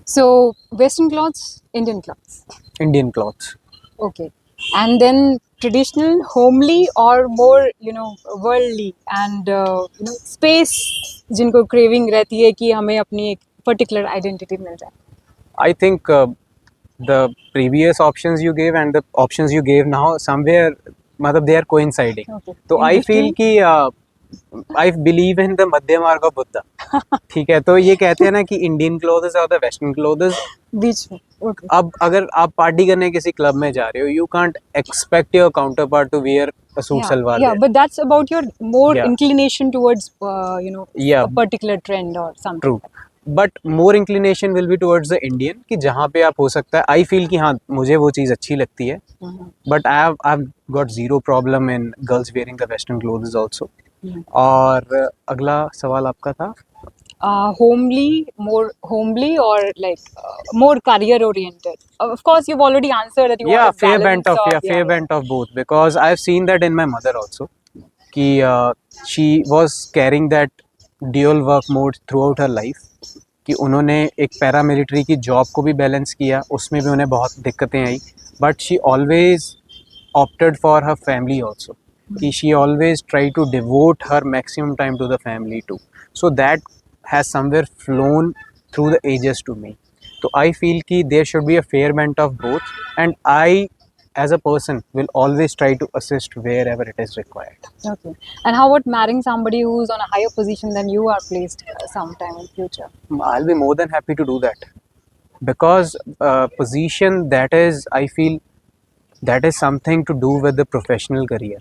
So Western clothes, Indian clothes. Indian clothes. Okay. And then traditional, homely, or more, worldly and space, जिनको craving रहती है कि हमें अपनी एक particular identity मिल जाए. I think the previous options you gave and the options you gave now, somewhere मतलब they are coinciding. Okay. तो In I feel between? कि I believe in the मध्य मार्ग of Buddha. ठीक है, तो ये कहते हैं ना कि इंडियन क्लोथ्स और द वेस्टर्न क्लोथ्स बीच में। Okay. अब अगर आप पार्टी करने किसी क्लब में जा रहे हो, you can't expect your counter part two wear a suit salwar. Yeah, but that's about your more Yeah. inclination towards, Yeah. a particular trend or something. True, but more inclination will be towards the Indian, कि जहाँ पे आप हो सकता है आई feel कि हाँ मुझे वो चीज़ अच्छी लगती है, but I have got zero problem in girls wearing the western clothes also. और अगला सवाल आपका था? homely or like more career oriented? Of course, you've already answered that you Yeah, want a fair balance bent of, of yeah, fair bent of both, because I've seen that in my mother also, कि she was carrying that dual work mode throughout her life, कि उन्होंने एक paramilitary की job को भी balance किया, उसमें भी उन्हें बहुत दिक्कतें आई, but she always opted for her family also, कि she always tried to devote her maximum time to the family too, so that has somewhere flown through the ages to me. So I feel कि there should be a fair bent of both, and I as a person will always try to assist wherever it is required. Okay. And how about marrying somebody who's on a higher position than you are placed sometime in future? I'll be more than happy to do that, because position, that is, I feel, that is something to do with the professional career.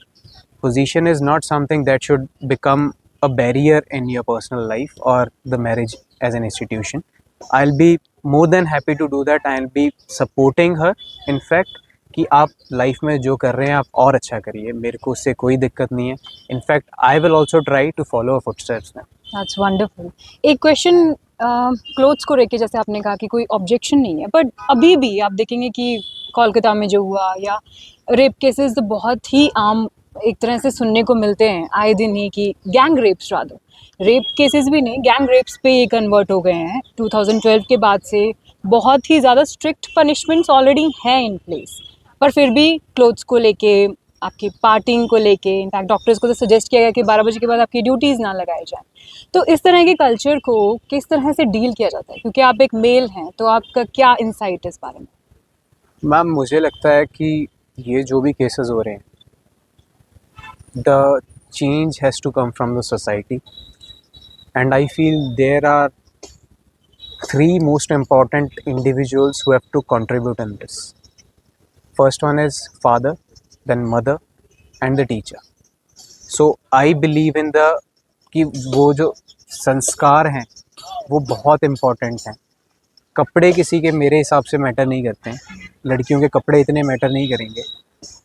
Position is not something that should become a barrier in your personal life or the marriage as an institution. I'll be more than happy to do that. I'll be supporting her, in fact, कि आप life में जो कर रहे हैं आप और अच्छा करिए, मेरे को उससे कोई दिक्कत नहीं है. In fact I will also try to follow a footsteps में. That's wonderful. एक क्वेश्चन क्लोथ्स को लेके, जैसे आपने कहा कि कोई ऑब्जेक्शन नहीं है, बट अभी भी आप देखेंगे कि कोलकाता में जो हुआ, या रेप केसेस तो बहुत ही आम एक तरह से सुनने को मिलते हैं आए दिन ही, कि gang rapes, rather rape cases भी नहीं, गैंग रेप्स पे ये कन्वर्ट हो गए हैं 2012 के बाद से. बहुत ही ज़्यादा स्ट्रिक्ट पनिशमेंट्स ऑलरेडी हैं इन प्लेस, पर फिर भी क्लोथ्स को लेके, आपकी पार्टिंग को लेके, इनफैक्ट डॉक्टर्स को तो सजेस्ट किया गया कि 12 बजे के बाद आपकी ड्यूटीज़ ना लगाई जाएं. तो इस तरह के कल्चर को किस तरह से डील किया जाता है, क्योंकि आप एक मेल हैं, तो आपका क्या इंसाइट है इस बारे में? मैम, मुझे लगता है कि ये जो भी केसेस हो रहे हैं, the change has to come from the society, and I feel there are three most important individuals who have to contribute in this. First one is father, then mother, and the teacher. So I believe in the कि वो जो संस्कार हैं वो बहुत important हैं. कपड़े किसी के मेरे हिसाब से मैटर नहीं करते हैं, लड़कियों के कपड़े इतने मैटर नहीं करेंगे.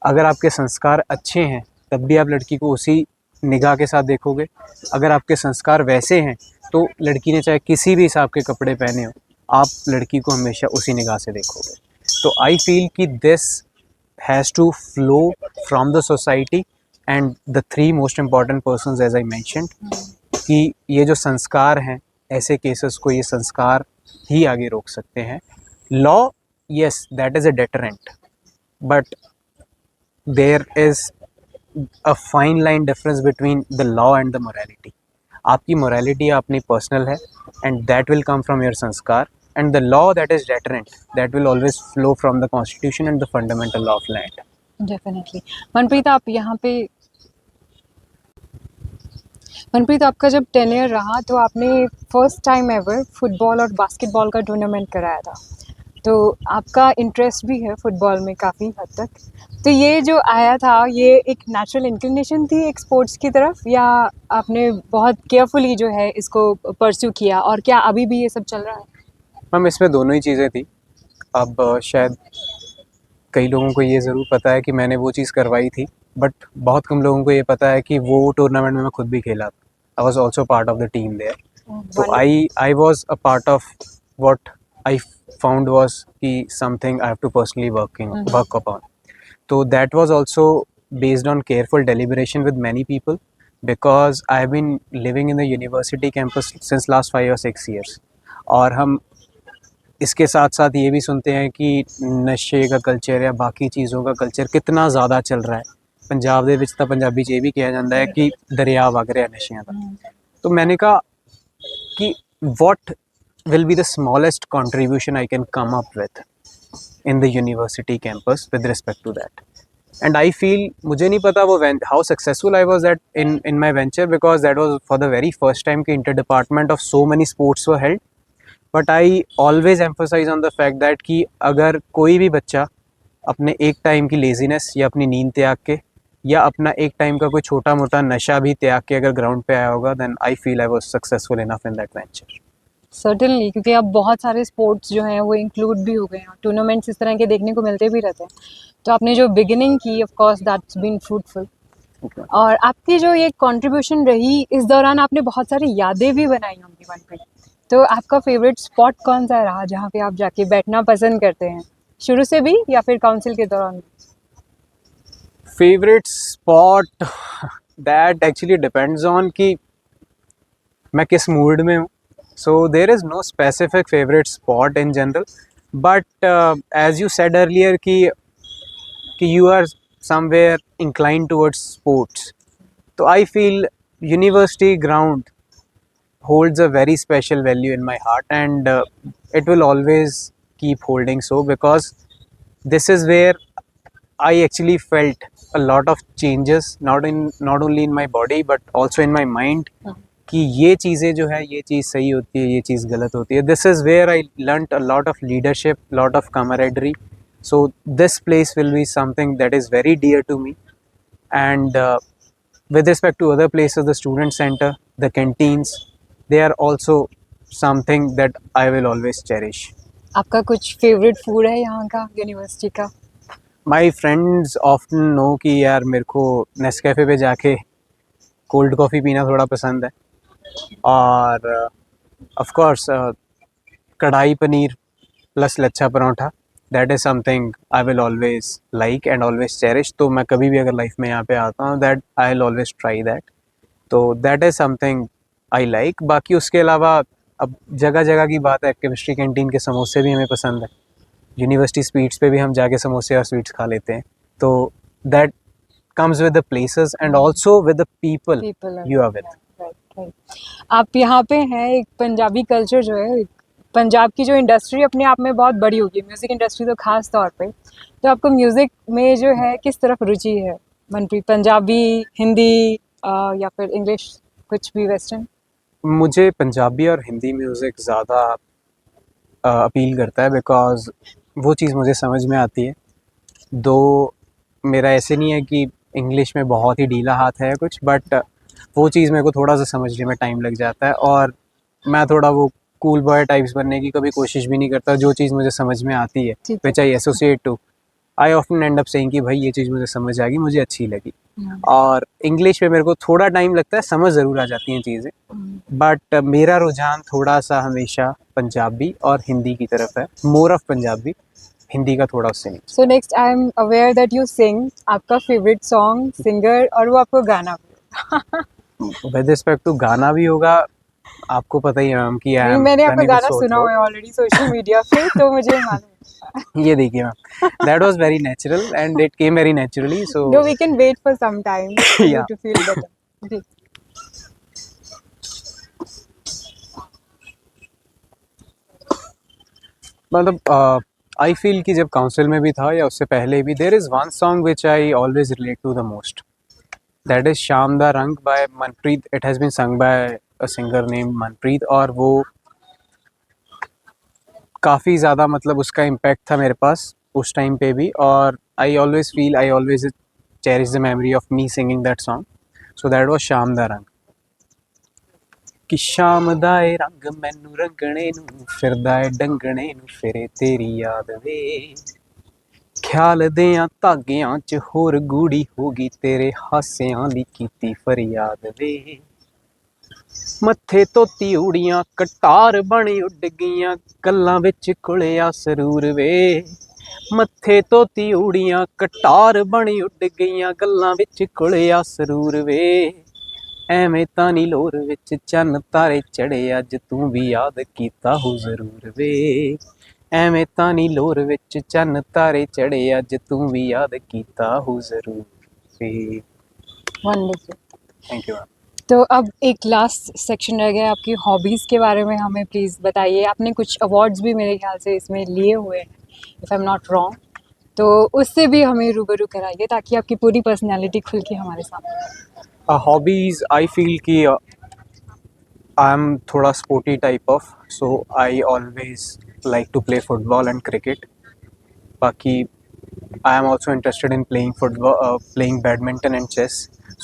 अगर आपके संस्कार अच्छे हैं तब भी आप लड़की को उसी निगाह के साथ देखोगे. अगर आपके संस्कार वैसे हैं तो लड़की ने चाहे किसी भी हिसाब के कपड़े पहने हो, आप लड़की को हमेशा उसी निगाह से देखोगे. तो आई फील कि this has to flow from the society, and the three most important persons as I mentioned, कि ये जो संस्कार हैं, ऐसे केसेस को ये संस्कार ही आगे रोक सकते हैं. Law, yes, that is a deterrent, but there is a fine line difference between the law and the morality. आपकी morality अपनी personal है, and that will come from your sanskar, and the law that is deterrent, that will always flow from the constitution and the fundamental law of land. Definitely. Manpreet, आप यहाँ पे, मनप्रीत आपका जब tenure रहा तो आपने फर्स्ट टाइम एवर फुटबॉल और basketball का टूर्नामेंट कराया था, तो आपका इंटरेस्ट भी है फुटबॉल में काफ़ी हद तक. तो ये जो आया था, ये एक नेचुरल इंक्लिनेशन थी एक स्पोर्ट्स की तरफ, या आपने बहुत केयरफुली जो है इसको परस्यू किया, और क्या अभी भी ये सब चल रहा है? मैम, इसमें दोनों ही चीज़ें थी. अब शायद कई लोगों को ये ज़रूर पता है कि मैंने वो चीज़ करवाई थी, बट बहुत कम लोगों को ये पता है कि वो टूर्नामेंट में मैं खुद भी खेला था. I was also part of the team there. So I was a part of what I found was कि something I have to personally work upon. So that was also based on careful deliberation with many people, because I have been living in the university campus since last 5 or 6 years. और हम इसके साथ साथ ये भी सुनते हैं कि नशे का कल्चर या बाकी चीज़ों का कल्चर कितना ज़्यादा चल रहा है. पंजाब ਦੇ ਵਿੱਚ ਤਾਂ ਪੰਜਾਬੀ 'ਚ ਇਹ ਵੀ ਕਿਹਾ ਜਾਂਦਾ ਹੈ ਕਿ ਦਰਿਆ ਵਗ ਰਿਹਾ ਨਸ਼ਿਆਂ ਦਾ. तो मैंने कहा कि what will be the smallest contribution I can come up with in the university campus with respect to that. And I feel, मुझे नहीं पता वो how successful I was at in my venture, because that was for the very first time कि inter-department of so many sports were held. But I always emphasize on the fact that कि अगर कोई भी बच्चा अपने एक time की laziness या अपनी नींद त्याग के या अपना एक टाइम का कोई छोटा मोटा नशा भी त्याग के अगर ग्राउंड पे आया होगा, then I feel I was successful enough in that venture. Certainly, क्योंकि अब बहुत सारे स्पोर्ट्स जो हैं वो इंक्लूड भी हो गए हैं, टूर्नामेंट्स इस तरह के देखने को मिलते भी रहते हैं. तो आपने जो बिगिनिंग की, of course that's been fruitful. और आपकी जो ये कंट्रीब्यूशन रही इस दौरान आपने बहुत सारी यादें भी बनाई होंगी मनप्रीत। तो आपका फेवरेट स्पॉट कौन सा रहा जहाँ पे आप जाके बैठना पसंद करते हैं, शुरू से भी या फिर काउंसिल के दौरान भी? Favourite spot that actually depends on कि मैं किस मूड में हूँ. So there is no specific favourite spot in general, but as you said earlier कि you are somewhere inclined towards sports. So I feel university ground holds a very special value in my heart, and it will always keep holding so, because this is where I actually felt a lot of changes, not only in my body but also in my mind, कि ये चीज़ें जो है, ये चीज़ सही होती है, ये चीज़ गलत होती है. This is where I learnt a lot of leadership, lot of camaraderie. So this place will be something that is very dear to me. And with respect to other places, the student center, the canteens, they are also something that I will always cherish. आपका कुछ favourite food है यहाँ का university का? My friends often know कि यार मेरे को नेस्कैफ़े पे जाके कोल्ड कॉफ़ी पीना थोड़ा पसंद है, और ऑफ कोर्स कढ़ाई paneer plus lachha paratha, that is something I will always like and always cherish. तो मैं कभी भी अगर लाइफ में यहाँ पे आता हूँ, that I will always try that. तो that is something I like. बाकी उसके अलावा अब जगह जगह की बात है, केमिस्ट्री कैंटीन के समोसे भी हमें पसंद है, यूनिवर्सिटी स्वीट्स पे भी हम जाके समोसे और स्वीट्स खा लेते हैं. तो that comes with the places and also with the people you are with. आप यहाँ पे हैं, एक पंजाबी कल्चर जो है, पंजाब की जो इंडस्ट्री अपने आप में बहुत बड़ी होगी, म्यूज़िक इंडस्ट्री तो खास तौर पे. तो आपको म्यूज़िक में जो है किस तरफ रुचि है मनप्रीत? पंजाबी, हिंदी या फिर इंग्लिश, कुछ भी वेस्टर्न? मुझे पंजाबी और हिंदी म्यूज़िक ज़्यादा अपील करता है, बिकॉज़ वो चीज़ मुझे समझ में आती है. दो मेरा ऐसे नहीं है कि इंग्लिश में बहुत ही ढीला हाथ है कुछ, बट वो चीज़ मेरे को थोड़ा सा समझने में टाइम लग जाता है, और मैं थोड़ा वो कूल बॉय टाइप्स बनने की कभी कोशिश भी नहीं करता. जो चीज़ मुझे समझ में आती है, which I associate to, I often end up saying कि भाई ये चीज़ मुझे समझ आ गई, मुझे अच्छी लगी. और इंग्लिश में मेरे को थोड़ा टाइम लगता है, समझ ज़रूर आ जाती हैं चीज़ें, बट मेरा रुझान थोड़ा सा हमेशा पंजाबी और हिंदी की तरफ है, मोर ऑफ पंजाबी, हिंदी का थोड़ा उससे नहीं. So next, I am aware that you sing. आपका फेवरेट सॉन्ग, सिंगर और वो आपको गाना विद रिस्पेक्ट टू गाना भी होगा, आपको पता ही है मैम कि मैंने आपका गाना सुना हुआ है ऑलरेडी सोशल मीडिया पे, तो मुझे मालूम. ये देखिए ma'am, that was very natural and it came very naturally. So no, we can wait for some time for you Yeah. To feel better. मतलब आई फील कि जब काउंसिल में भी था या उससे पहले भी, there is one song which I always relate to the most, that is Shaam Da Rang by Manpreet. It has been sung by a singer name Manpreet, और वो काफ़ी ज़्यादा, मतलब उसका इम्पैक्ट था मेरे पास उस टाइम पे भी, और I always feel, I always cherish the memory of me singing that song. So that was शाम दा रंग. कि शाम दा ए रंग मैनू रंगणे नू फिरदा ए डंगणे नू फिरे तेरी याद वे, ख्याल दियां धागियां च होर गूड़ी होगी तेरे हासियां दी कीती फरियाद वे, मत्थे धोती उड़ियां कटार बनी उड गईयां गल्लां विच घुलिया सरूर वे, मत्थे धोती उड़ियां कटार बनी उड गईयां गल्लां विच घुलिया सरूर वे, ਐਵੇਂ ਤਾਂ ਨੀ ਲੋਰ ਵਿੱਚ ਚੰਨ ਤਾਰੇ ਚੜੇ ਅੱਜ ਤੂੰ ਵੀ ਯਾਦ ਕੀਤਾ ਹੋ ਜ਼ਰੂਰ ਵੇ, ਐਵੇਂ ਤਾਂ ਨੀ ਲੋਰ ਵਿੱਚ ਚੰਨ ਤਾਰੇ ਚੜੇ ਅੱਜ ਤੂੰ ਵੀ याद ਕੀਤਾ हो ਜ਼ਰੂਰ वे. वंडरफुल. Thank you ma'am. तो अब एक लास्ट सेक्शन रह गया, आपकी हॉबीज़ के बारे में हमें प्लीज़ बताइए. आपने कुछ अवार्ड्स भी मेरे ख्याल से इसमें लिए हुए हैं, if I am not wrong, तो उससे भी हमें रूबरू कराइए ताकि आपकी पूरी पर्सनैलिटी खुल के हमारे सामने आए. हॉबीज़ आई फील कि आई एम थोड़ा sporty type of, so I always like to play football and cricket. बाकी I am also interested in playing football, playing badminton and chess.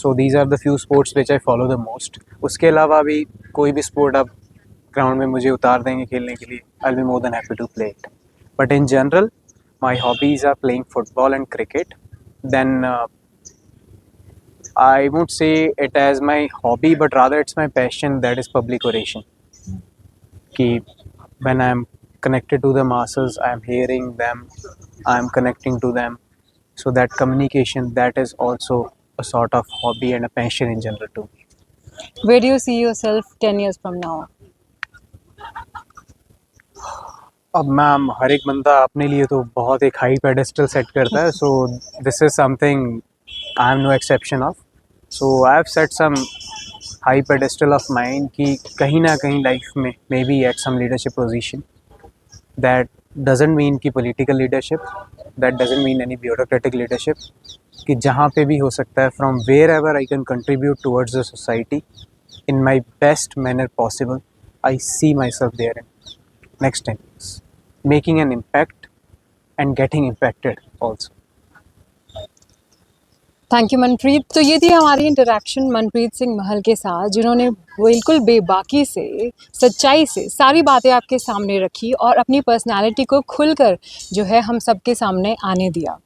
So these are the few sports which I follow the most. उसके अलावा भी कोई भी sport आप ground में मुझे उतार देंगे खेलने के लिए, I'll be more than happy to play it. But in general, my hobbies are playing football and cricket. Then I won't say it as my hobby, but rather it's my passion, that is public oration. Ki when I'm connected to the masses, I'm hearing them, I'm connecting to them. So that communication, that is also a sort of hobby and a passion in general too. Where do you see yourself 10 years from now? अब ma'am हर एक बंदा अपने लिए तो बहुत एक high pedestal set करता है, so this is something I am no exception of. So I have set some high pedestal of mind कि कहीं ना कहीं लाइफ में may be at some leadership position. That doesn't mean कि political leadership, that doesn't mean any bureaucratic leadership, कि जहाँ पे भी हो सकता है, from wherever I can contribute towards the society in my best manner possible. I see myself there in next 10 years, making an impact and getting impacted also. Thank you Manpreet. तो ये थी हमारी इंटरेक्शन मनप्रीत सिंह महल के साथ, जिन्होंने बिल्कुल बेबाकी से, सच्चाई से सारी बातें आपके सामने रखी और अपनी पर्सनालिटी को खुलकर जो है हम सबके सामने आने दिया.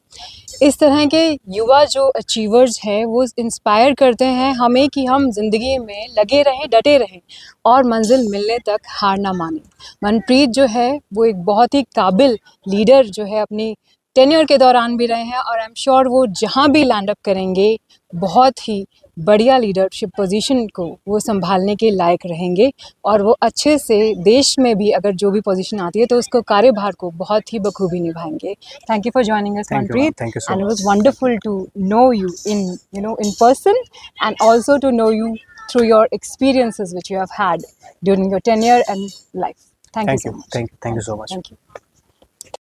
इस तरह के युवा जो अचीवर्स हैं वो इंस्पायर करते हैं हमें कि हम ज़िंदगी में लगे रहें, डटे रहें और मंजिल मिलने तक हार ना मानें. मनप्रीत जो है वो एक बहुत ही काबिल लीडर जो है अपनी टेन्योर के दौरान भी रहे हैं और आई एम श्योर वो जहाँ भी लैंड अप करेंगे बहुत ही बढ़िया लीडरशिप पोजीशन को वो संभालने के लायक रहेंगे और वो अच्छे से देश में भी अगर जो भी पोजीशन आती है तो उसको कार्यभार को बहुत ही बखूबी निभाएंगे. Thank you for joining us Thank you, ma'am. Manpreet. Thank you so And it much. was wonderful to know you in person, and also to know you through your experiences which you have had during your tenure and life. Thank you so much. Thank you so much. Thank you.